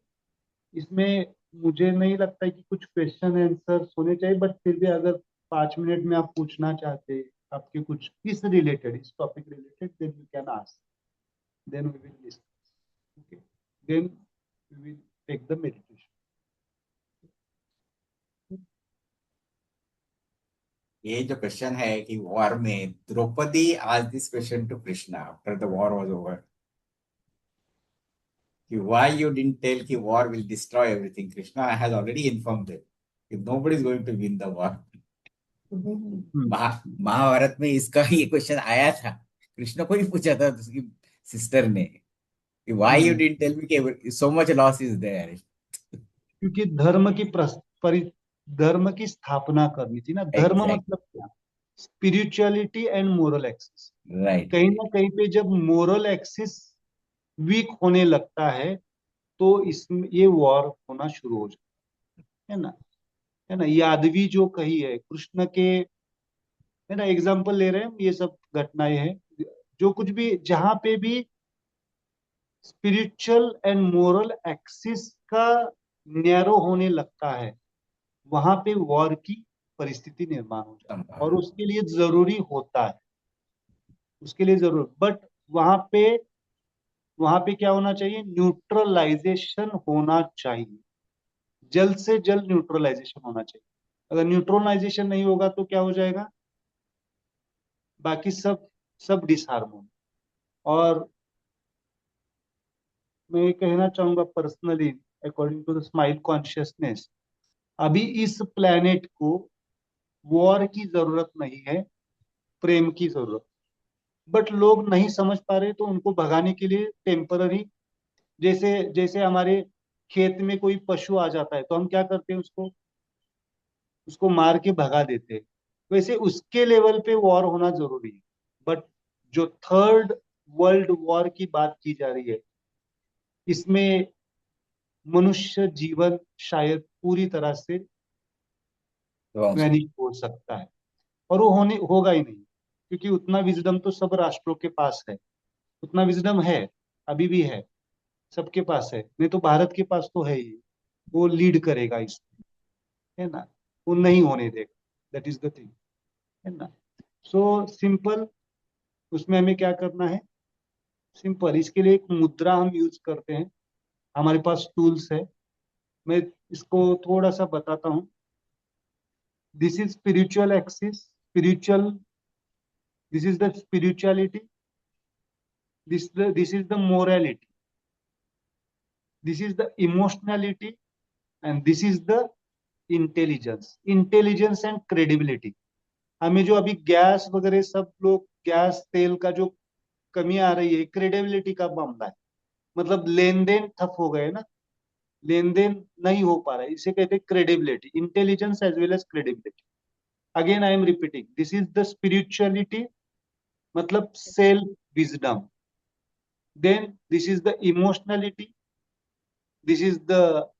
इसमें मुझे नहीं लगता है कि कुछ क्वेश्चन आंसर होने चाहिए, बट फिर भी अगर 5 मिनट में आप पूछना चाहते, आपके कुछ इस रिलेटेड, इस topic related, then you can ask, then we will listen. Okay, then we will take the meditation. ये जो क्वेश्चन है कि वॉर में द्रौपदी आज this question to Krishna after the war was over, कि why you didn't tell कि war will destroy everything. Krishna has already informed them कि nobody is going to win the war. Mahabharat में इसका ये क्वेश्चन आया था, कृष्ण को ही पूछा था उसकी सिस्टर ने कि why you didn't tell me कि so much loss is there. क्योंकि धर्म की स्थापना करनी थी ना। धर्म Exactly. मतलब क्या? Spirituality and moral axis. Right, कहीं right. ना कहीं पे जब मोरल एक्सिस वीक होने लगता है, तो इसमें ये वॉर होना शुरू हो जाता है ना। है ना, यादवी जो कही है कृष्ण के, है ना, एग्जाम्पल ले रहे हैं हम, ये सब घटनाएं हैं। जो कुछ भी, जहां पे भी स्पिरिचुअल एंड मोरल एक्सिस का नैरो होने लगता है, वहां पे वॉर की परिस्थिति निर्माण हो जाती है, और उसके लिए जरूरी होता है, उसके लिए जरूर। बट वहां पे वहां पे क्या होना चाहिए? न्यूट्रलाइजेशन होना चाहिए, जल्द से जल्द न्यूट्रलाइजेशन होना चाहिए। अगर न्यूट्रलाइजेशन नहीं होगा तो क्या हो जाएगा? बाकी सब सब डिसहार्मोनी। और मैं ये कहना चाहूंगा personally, according to the smile consciousness, अभी इस प्लेनेट को वॉर की जरूरत नहीं है, प्रेम की जरूरत। बट लोग नहीं समझ पा रहे, तो उनको भगाने के लिए टेम्पररी, जैसे जैसे हमारे खेत में कोई पशु आ जाता है तो हम क्या करते हैं, उसको उसको मार के भगा देते हैं। वैसे उसके लेवल पे वॉर होना जरूरी है। बट जो थर्ड वर्ल्ड वॉर की बात की जा रही है, इसमें मनुष्य जीवन शायद पूरी तरह से तो वैनिश हो सकता है। और वो होने होगा ही नहीं, क्योंकि उतना विजडम तो सब राष्ट्रों के पास है, उतना विजडम है। अभी भी है, सबके पास है, नहीं तो भारत के पास तो है ही, वो लीड करेगा इस, है ना, वो नहीं होने देगा, दैट इज द थिंग, है ना। सो सिंपल, उसमें हमें क्या करना है, सिंपल, इसके लिए एक मुद्रा हम यूज करते हैं, हमारे पास टूल्स है, मैं इसको थोड़ा सा बताता हूँ। This is spiritual axis, spiritual, this is the spirituality, this is the morality, this is the emotionality, and this is the intelligence, intelligence and credibility. हमें जो अभी गैस वगैरह सब लोग, गैस तेल का जो कमी आ रही है, क्रेडिबिलिटी का मामला है, मतलब लेन देन ठप हो गए ना, लेन देन नहीं हो पा रहा है, इसे कहते हैं credibility, intelligence as well as credibility. Again I am repeating, this is the spirituality, मतलब self wisdom, then this is the emotionality, this is the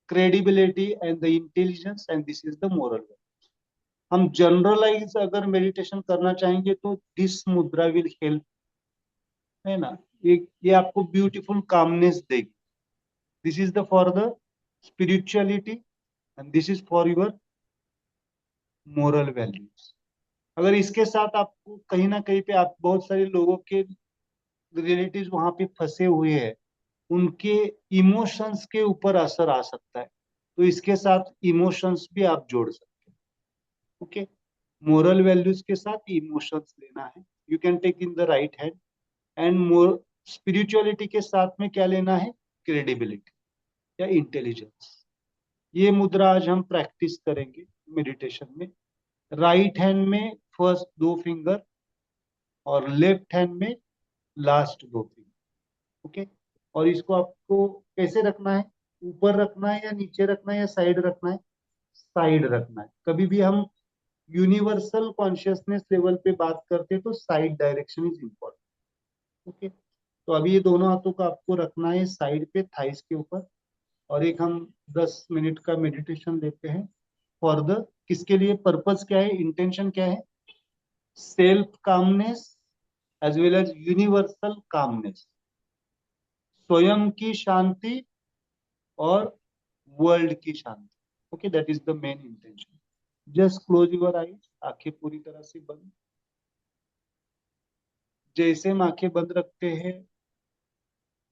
credibility and the intelligence, and this is the moral value. हम generalise अगर meditation करना चाहेंगे तो this मुद्रा will help, है ना, ये आपको ब्यूटीफुल कामनेस देगी, this is the for the spirituality and this is for your moral values. अगर इसके साथ आपको कहीं ना कहीं पे, आप बहुत सारे लोगों के रिलेटिव्स वहां पे फंसे हुए हैं, उनके इमोशंस के ऊपर असर आ सकता है, तो इसके साथ इमोशंस भी आप जोड़ सकते हैं, ओके। मोरल वैल्यूज के साथ इमोशंस लेना है, you can take in the right hand, and more spirituality के साथ में क्या लेना है, क्रेडिबिलिटी या इंटेलिजेंस। ये मुद्रा आज हम प्रैक्टिस करेंगे मेडिटेशन में। राइट हैंड में फर्स्ट 2 फिंगर और लेफ्ट हैंड में लास्ट 2 फिंगर, ओके। और इसको आपको कैसे रखना है, ऊपर रखना है या नीचे रखना है या साइड रखना है, साइड रखना है। कभी भी हम यूनिवर्सल कॉन्शियसनेस लेवल पे बात करते हैं तो side direction is important, okay. तो अभी ये दोनों हाथों को आपको रखना है साइड पे, थाइस के ऊपर, और एक हम 10 मिनट का मेडिटेशन लेते हैं फॉर द, किसके लिए, पर्पस क्या है, इंटेंशन क्या है, self calmness as well as universal calmness, स्वयं की शांति और वर्ल्ड की शांति, okay, that is the main intention. Just close your eyes, आंखें पूरी तरह से बंद। जैसे हम आंखें बंद रखते हैं,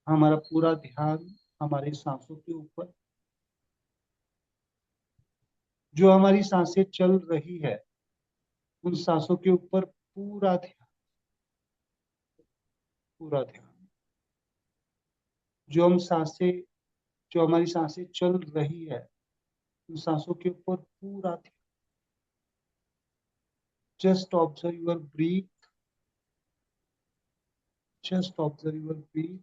हमारा पूरा ध्यान हमारी सांसों के ऊपर, जो हमारी सांसें चल रही है उन सांसों के ऊपर पूरा ध्यान, पूरा ध्यान, जो हम सांसें, जो हमारी सांसें चल रही है उन सांसों के ऊपर पूरा ध्यान। Just observe your breathe, just observe your breathe,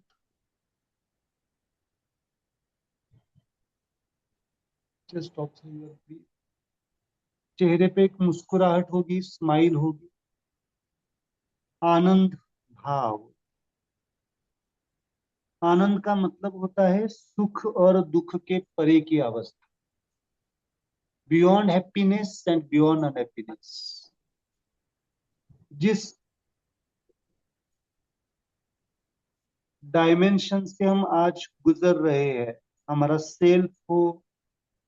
just observe your breathe. चेहरे पे एक मुस्कुराहट होगी, स्माइल होगी, आनंद भाव। आनंद का मतलब होता है सुख और दुख के परे की अवस्था, beyond happiness and beyond unhappiness. जिस डायमेंशन से हम आज गुजर रहे हैं, हमारा सेल्फ हो,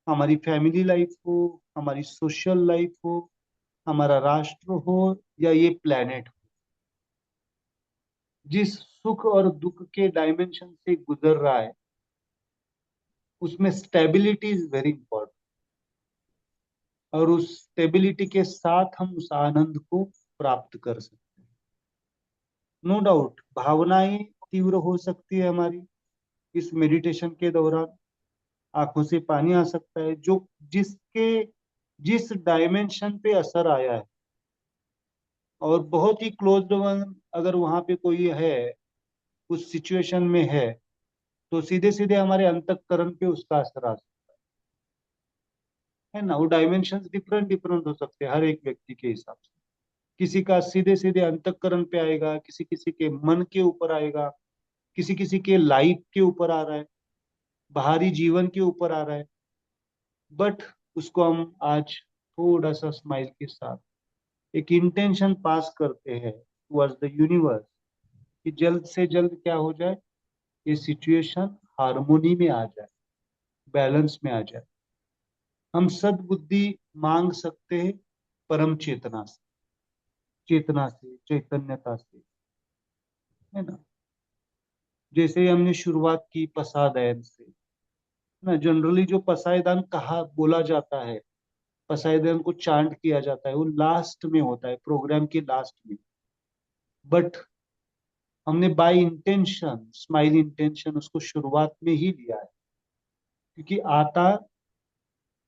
हमारी फैमिली लाइफ हो, हमारी सोशल लाइफ हो, हमारा राष्ट्र हो या ये प्लेनेट हो, जिस सुख और दुख के डायमेंशन से गुजर रहा है उसमें स्टेबिलिटी इज वेरी इंपॉर्टेंट, और उस स्टेबिलिटी के साथ हम उस आनंद को प्राप्त कर सकते हैं। नो डाउट भावनाएं तीव्र हो सकती है हमारी इस मेडिटेशन के दौरान, आंखों से पानी आ सकता है, जो जिसके जिस डायमेंशन पे असर आया है, और बहुत ही क्लोज्ड वन अगर वहां पे कोई है, उस सिचुएशन में है, तो सीधे सीधे हमारे अंतःकरण पे उसका असर आ सकता है ना। वो डायमेंशन डिफरेंट डिफरेंट हो सकते हैं हर एक व्यक्ति के हिसाब से, किसी का सीधे सीधे अंतःकरण पे आएगा, किसी किसी के मन के ऊपर आएगा, किसी किसी के लाइफ के ऊपर आ रहा है, बाहरी जीवन के ऊपर आ रहा है, बट उसको हम आज थोड़ा सा स्माइल के साथ एक इंटेंशन पास करते हैं टुवर्ड्स द यूनिवर्स कि जल्द से जल्द क्या हो जाए, ये सिचुएशन हार्मोनी में आ जाए, बैलेंस में आ जाए। हम सद्बुद्धि मांग सकते हैं परम चेतना से, चैतन्यता से, है ना। जैसे हमने शुरुआत की पसायदान से ना, जनरली जो पसायदान कहा बोला जाता है, पसायदान को चांट किया जाता है, वो लास्ट में होता है, प्रोग्राम के लास्ट में। बट हमने बाय इंटेंशन, स्माइल इंटेंशन, उसको शुरुआत में ही लिया है, क्योंकि आता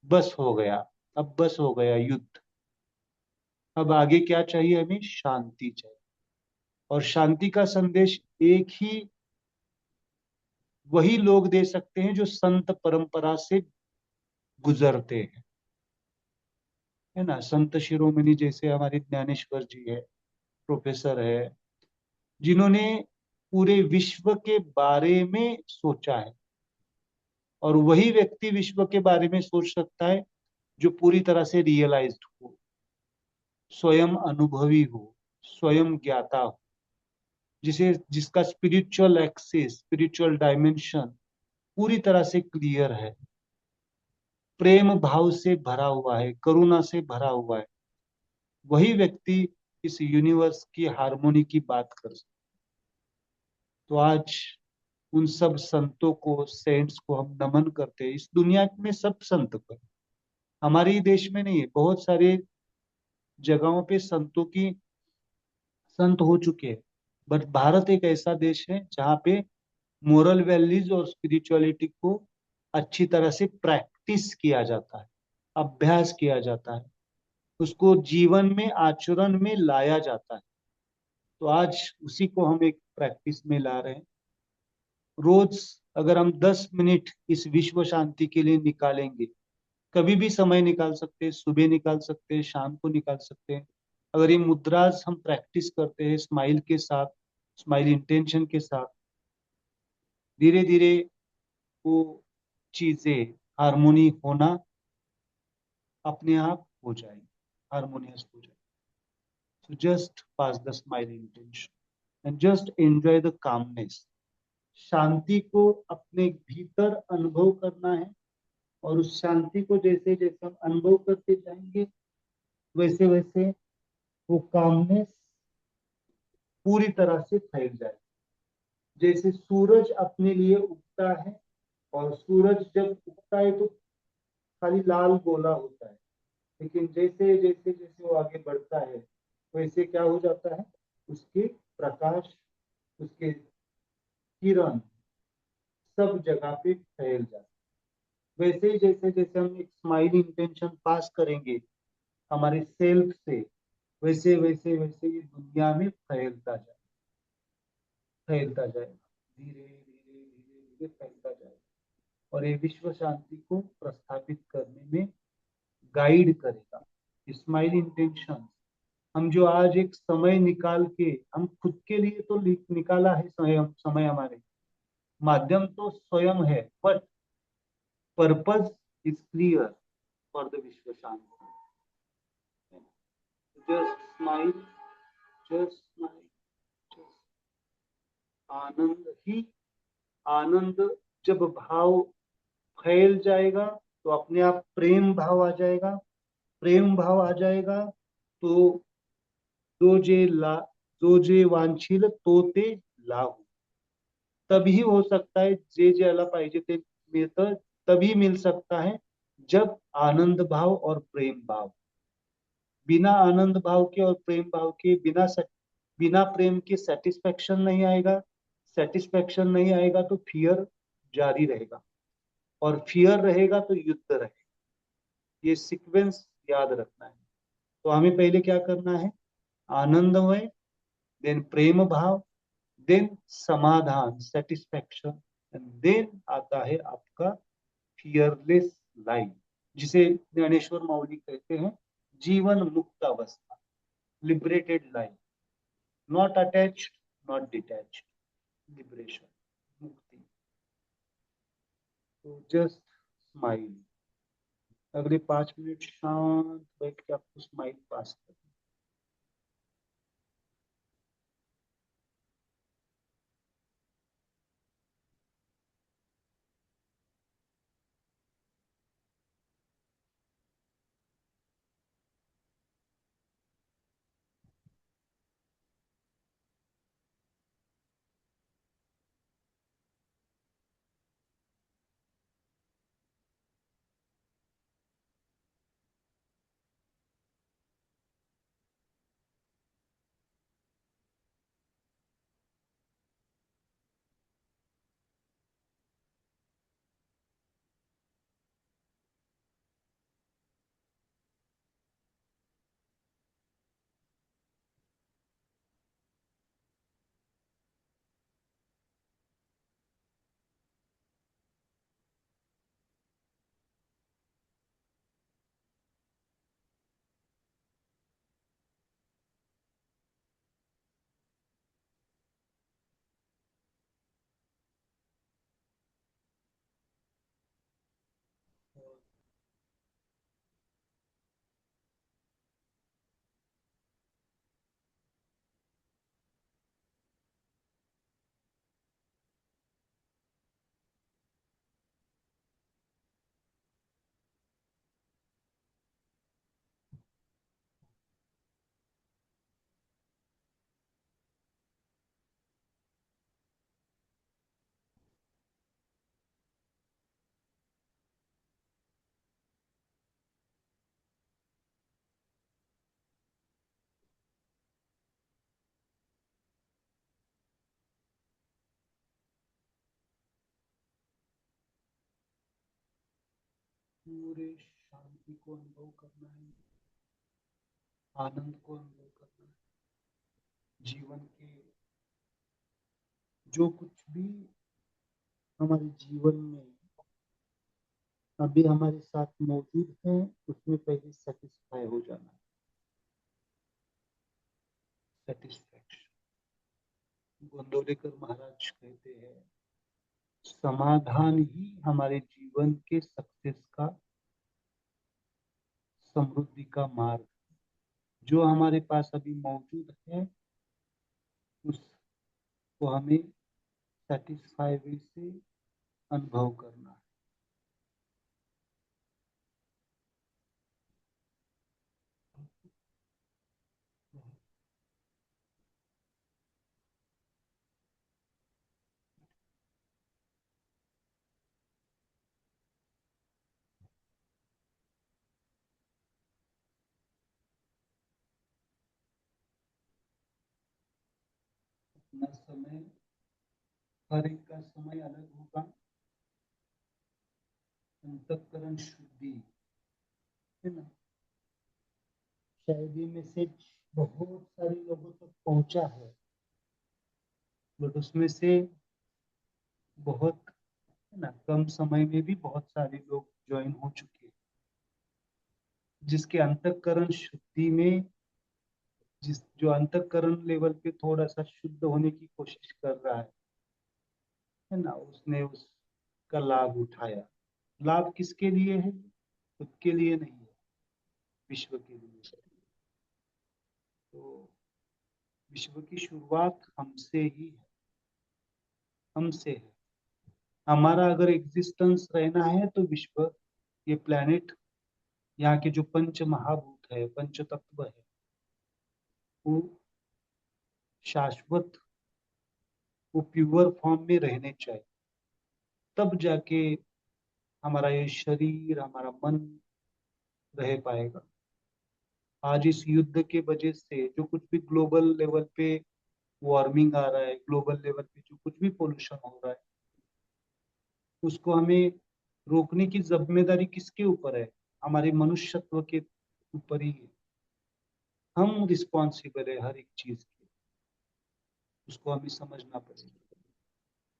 बस हो गया, अब बस हो गया युद्ध। अब आगे क्या चाहिए हमें? शांति चाहिए। और शांति का संदेश एक ही वही लोग दे सकते हैं जो संत परंपरा से गुजरते हैं, है ना। संत शिरोमणि जैसे हमारे ज्ञानेश्वर जी है, प्रोफेसर है, जिन्होंने पूरे विश्व के बारे में सोचा है। और वही व्यक्ति विश्व के बारे में सोच सकता है जो पूरी तरह से रियलाइज्ड हो, स्वयं अनुभवी हो, स्वयं ज्ञाता हो, जिसका स्पिरिचुअल एक्सेस, स्पिरिचुअल डायमेंशन पूरी तरह से क्लियर है, प्रेम भाव से भरा हुआ है, करुणा से भरा हुआ है। वही व्यक्ति इस यूनिवर्स की हार्मोनी की बात कर सकता। तो आज उन सब संतों को, सेंट्स को हम नमन करते हैं। इस दुनिया में सब संत को, हमारे ही देश में नहीं है, बहुत सारे जगहों पे संतों की संत हो चुके हैं। बट भारत एक ऐसा देश है जहाँ पे मोरल वैल्यूज और स्पिरिचुअलिटी को अच्छी तरह से प्रैक्टिस किया जाता है, अभ्यास किया जाता है, उसको जीवन में, आचरण में लाया जाता है। तो आज उसी को हम एक प्रैक्टिस में ला रहे हैं। रोज अगर हम 10 मिनट इस विश्व शांति के लिए निकालेंगे, कभी भी समय निकाल सकते हैं, सुबह निकाल सकते हैं, शाम को निकाल सकते हैं। अगर ये मुद्रास हम प्रैक्टिस करते हैं स्माइल के साथ, स्माइल इंटेंशन के साथ, धीरे धीरे वो चीजें, हारमोनी होना अपने आप हो जाएगी, हारमोनियस हो जाएगी। So just pass the smile intention and just enjoy the calmness. शांति को अपने भीतर अनुभव करना है, और उस शांति को जैसे जैसे हम अनुभव करते जाएंगे, वैसे वैसे वो कामनेस पूरी तरह से फैल जाए। जैसे सूरज अपने लिए उगता है, और सूरज जब उगता है तो खाली लाल गोला होता है, लेकिन जैसे जैसे जैसे वो आगे बढ़ता है, वैसे क्या हो जाता है, उसके प्रकाश, उसके किरण सब जगह पे फैल जाता है। वैसे ही जैसे जैसे हम एक स्माइल इंटेंशन पास करेंगे हमारे सेल्फ से, वैसे वैसे वैसे ये दुनिया में फैलता जाए, फैलता जाएगा, धीरे धीरे धीरे धीरे फैलता जाएगा। और ये विश्व शांति को प्रस्थापित करने में गाइड करेगा। स्माइल इंटेंशन हम जो आज एक समय निकाल के, हम खुद के लिए तो निकाला है समय हमारे, माध्यम तो स्वयं है, but purpose is clear for the विश्व शांति। Just smile, just smile, just आनंद ही आनंद। जब भाव फैल जाएगा तो अपने आप प्रेम भाव आ जाएगा, प्रेम भाव आ जाएगा तो जो जे वांछिल तो ते लाभ, तभी हो सकता है। जे जे आला पाहिजे ते मिळतं, तभी मिल सकता है जब आनंद भाव और प्रेम भाव। बिना आनंद भाव के और प्रेम भाव के, बिना प्रेम के सेटिस्फेक्शन नहीं आएगा, सेटिस्फेक्शन नहीं आएगा तो फियर जारी रहेगा, और फियर रहेगा तो युद्ध रहेगा। ये सीक्वेंस याद रखना है। तो हमें पहले क्या करना है? आनंदमय, देन प्रेम भाव, देन समाधान, सेटिस्फेक्शन, एंड देन आता है आपका फियरलेस लाइफ, जिसे ज्ञानेश्वर माऊली कहते हैं जीवन मुक्त अवस्था, liberated life, not attached, not detached, liberation, मुक्ति। तो जस्ट स्माइल, अगले 5 मिनट शांत बैठ के आपको स्माइल पास करना। पूरे शांति को अनुभव करना है, आनंद को अनुभव करना है। जीवन के जो कुछ भी हमारे जीवन में अभी हमारे साथ मौजूद है उसमें पहले सेटिस्फाई हो जाना है। सेटिस्फैक्शन। गोंदवलेकर महाराज कहते हैं समाधान ही हमारे जीवन के सक्सेस का, समृद्धि का मार्ग। जो हमारे पास अभी मौजूद है उसको हमें सेटिस्फाई वे से अनुभव करना है। अपना समय, हर एक का समय अलग होगा। अंतःकरण शुद्धि है ना, शायद ये मैसेज बहुत सारे लोगों तक पहुंचा है, बट उसमें से बहुत है ना कम समय में भी बहुत सारे लोग ज्वाइन हो चुके हैं। जिसके अंतःकरण शुद्धि में, जो अंतःकरण लेवल पे थोड़ा सा शुद्ध होने की कोशिश कर रहा है ना, उसने उसका लाभ उठाया। लाभ किसके लिए है? खुद के लिए नहीं है, विश्व के लिए। तो विश्व की शुरुआत हमसे ही है, हमसे है। हमारा अगर एग्जिस्टेंस रहना है तो विश्व, ये प्लेनेट, यहाँ के जो पंच महाभूत है, पंच तत्व है, वो शाश्वत, वो प्योर फॉर्म में रहने चाहिए। तब जाके हमारा ये शरीर, हमारा मन रह पाएगा। आज इस युद्ध के वजह से जो कुछ भी ग्लोबल लेवल पे वार्मिंग आ रहा है, ग्लोबल लेवल पे जो कुछ भी पोल्यूशन हो रहा है, उसको हमें रोकने की जिम्मेदारी किसके ऊपर है? हमारे मनुष्यत्व के ऊपर ही है। हम रिस्पॉन्सिबल है हर एक चीज की, उसको हमें समझना पड़ेगा।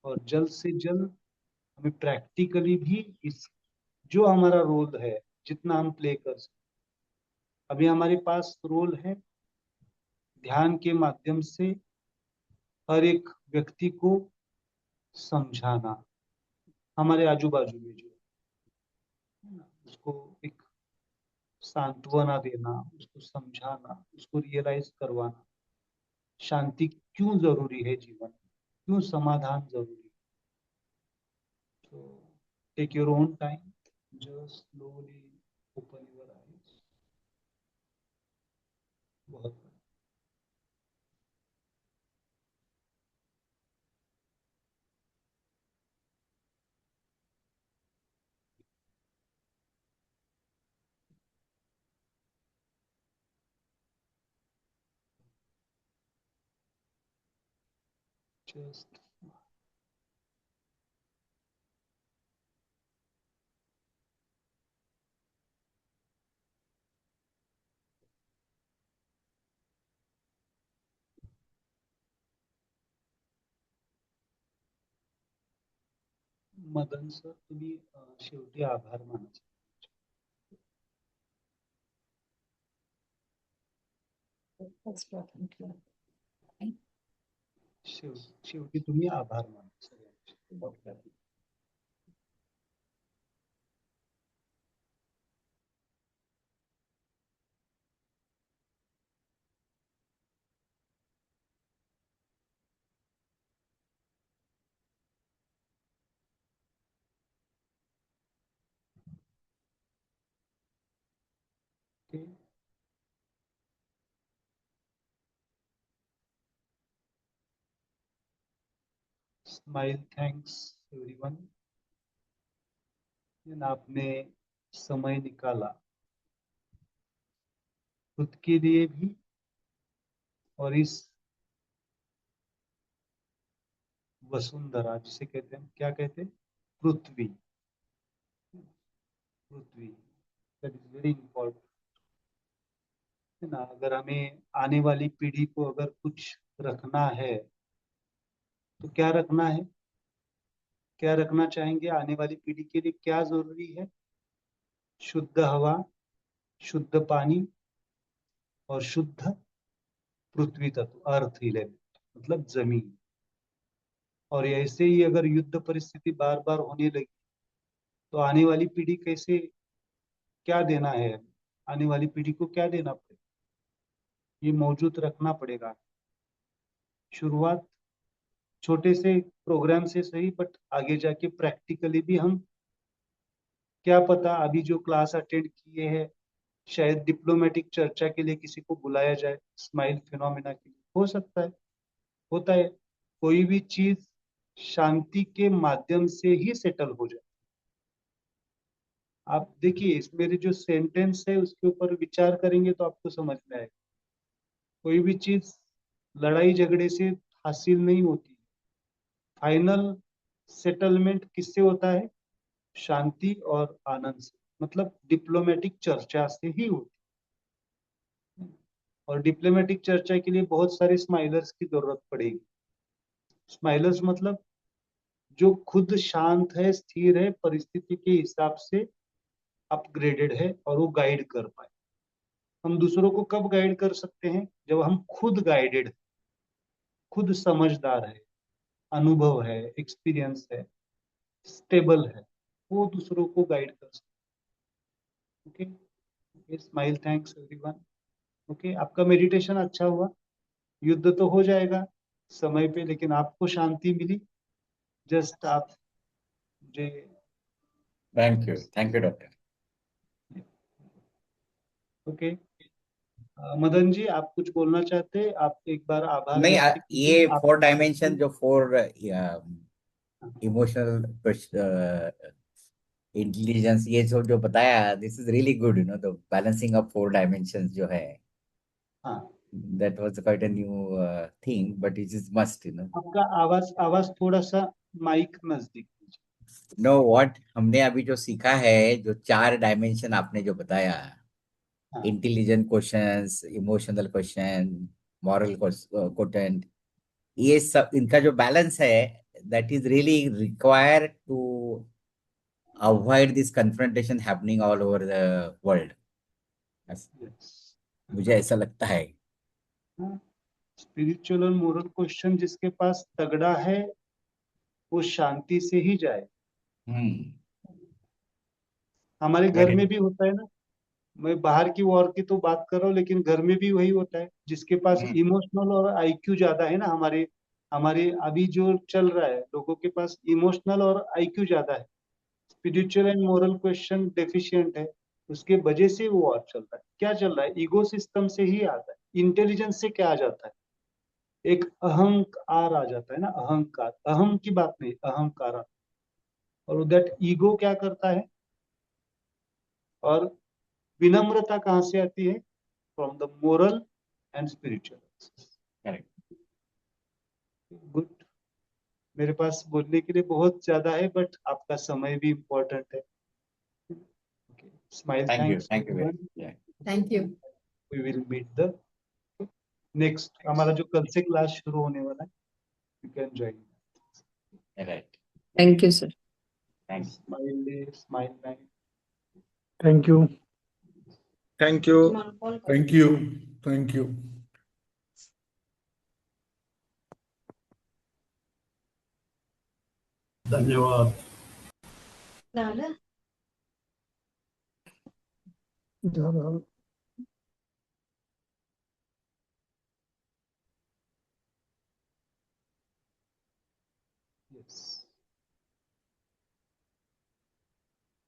और जल्द से जल्द हमें प्रैक्टिकली भी इस, जो हमारा रोल है, जितना हम प्ले कर सकते, अभी हमारे पास रोल है ध्यान के माध्यम से हर एक व्यक्ति को समझाना, हमारे आजू बाजू में जो है ना, उसको एक सांत्वना देना, उसको समझाना, उसको रियलाइज करवाना शांति क्यों जरूरी है जीवन में, क्यों समाधान जरूरी है। तो take your own time, just slowly open your eyes. बहुत जस्ट मदन सर, तुम्ही शेवटी आभार मानायचे. शेवटी तुम्ही आभार माना सगळ्यांचे. ओके. Smile, thanks everyone. आपने समय निकाला खुद के लिए भी, और इस वसुंधरा, जिसे कहते हैं, क्या कहते हैं, पृथ्वी, पृथ्वी, दैट इज वेरी इंपॉर्टेंट, है ना। अगर हमें आने वाली पीढ़ी को अगर कुछ रखना है तो क्या रखना है, क्या रखना चाहेंगे आने वाली पीढ़ी के लिए, क्या जरूरी है? शुद्ध हवा, शुद्ध पानी और शुद्ध पृथ्वी तत्व, अर्थ एलिमेंट, मतलब जमीन। और ऐसे ही अगर युद्ध परिस्थिति बार बार होने लगी तो आने वाली पीढ़ी कैसे, क्या देना है, आने वाली पीढ़ी को क्या देना पड़ेगा, ये मौजूद रखना पड़ेगा। शुरुआत छोटे से प्रोग्राम से सही, बट आगे जाके प्रैक्टिकली भी हम, क्या पता अभी जो क्लास अटेंड किए हैं शायद डिप्लोमेटिक चर्चा के लिए किसी को बुलाया जाए, स्माइल फिनोमेना के लिए, हो सकता है, होता है। कोई भी चीज शांति के माध्यम से ही सेटल हो जाए। आप देखिए, इस मेरे जो सेंटेंस है उसके ऊपर विचार करेंगे तो आपको समझ में आएगा। कोई भी चीज लड़ाई झगड़े से हासिल नहीं होती, फाइनल सेटलमेंट किससे होता है? शांति और आनंद से, मतलब डिप्लोमेटिक चर्चा से ही होती है। और डिप्लोमेटिक चर्चा के लिए बहुत सारे स्माइलर्स की जरूरत पड़ेगी। स्माइलर्स मतलब जो खुद शांत है, स्थिर है, परिस्थिति के हिसाब से अपग्रेडेड है और वो गाइड कर पाए। हम दूसरों को कब गाइड कर सकते हैं? जब हम खुद गाइडेड, खुद समझदार है, अनुभव है, एक्सपीरियंस है, स्टेबल है, वो दूसरों को गाइड कर सकते। Okay, smile, thanks everyone. Okay, आपका मेडिटेशन अच्छा हुआ। युद्ध तो हो जाएगा समय पे, लेकिन आपको शांति मिली। जस्ट आप मुझे, thank you doctor. Okay, Madan ji आप कुछ बोलना चाहते हैं? आप एक बार आभार नहीं, व्यक्त कीजिए ये आप। 4 डायमेंशन जो 4 इमोशनल इंटेलिजेंस, ये जो जो बताया, this is really good, the balancing of 4 dimensions जो है, हाँ, that was quite a new thing, but it is must. आपका आवाज आवाज थोड़ा सा माइक नजदीक कीजिए। नो व्हाट हमने अभी जो सीखा है, जो 4 डायमेंशन आपने जो बताया, हाँ, intelligent questions, emotional question, moral quotient, ये सब इनका जो बैलेंस है, that is really required to avoid this confrontation happening all over the world. Yes, मुझे ऐसा लगता है। स्पिरिचुअल और मोरल क्वेश्चन जिसके पास तगड़ा है वो शांति से ही जाए। हम्म। हमारे घर वेरी। में भी होता है ना, मैं बाहर की वॉर की तो बात कर रहा हूँ, लेकिन घर में भी वही होता है। जिसके पास इमोशनल और आईक्यू ज्यादा है ना, हमारे हमारे अभी जो चल रहा है, लोगों के पास इमोशनल और आईक्यू ज्यादा है, spiritual and moral question deficient है, उसके वजह से वो वॉर चल रहा है। क्या चल रहा है? ईगो सिस्टम से ही आता है। इंटेलिजेंस से क्या आ जाता है? एक अहंकार आ जाता है ना, अहंकार, अहम की बात नहीं, अहंकार और दैट ईगो क्या करता है? और विनम्रता कहाँ से आती है? From the moral and spiritual. Correct. Good. मेरे पास बोलने के लिए बहुत ज्यादा है, बट आपका समय भी इम्पोर्टेंट है। Smile, thanks thank you everyone. Very. Thank you. We will meet the next, हमारा जो कल से क्लास शुरू होने वाला है, you can join. Right. Thank you sir. Thanks. Smile day, smile night. Thank you. Thank you. Thank you. Thank you. धन्यवाद। धन्यवाद। Yes.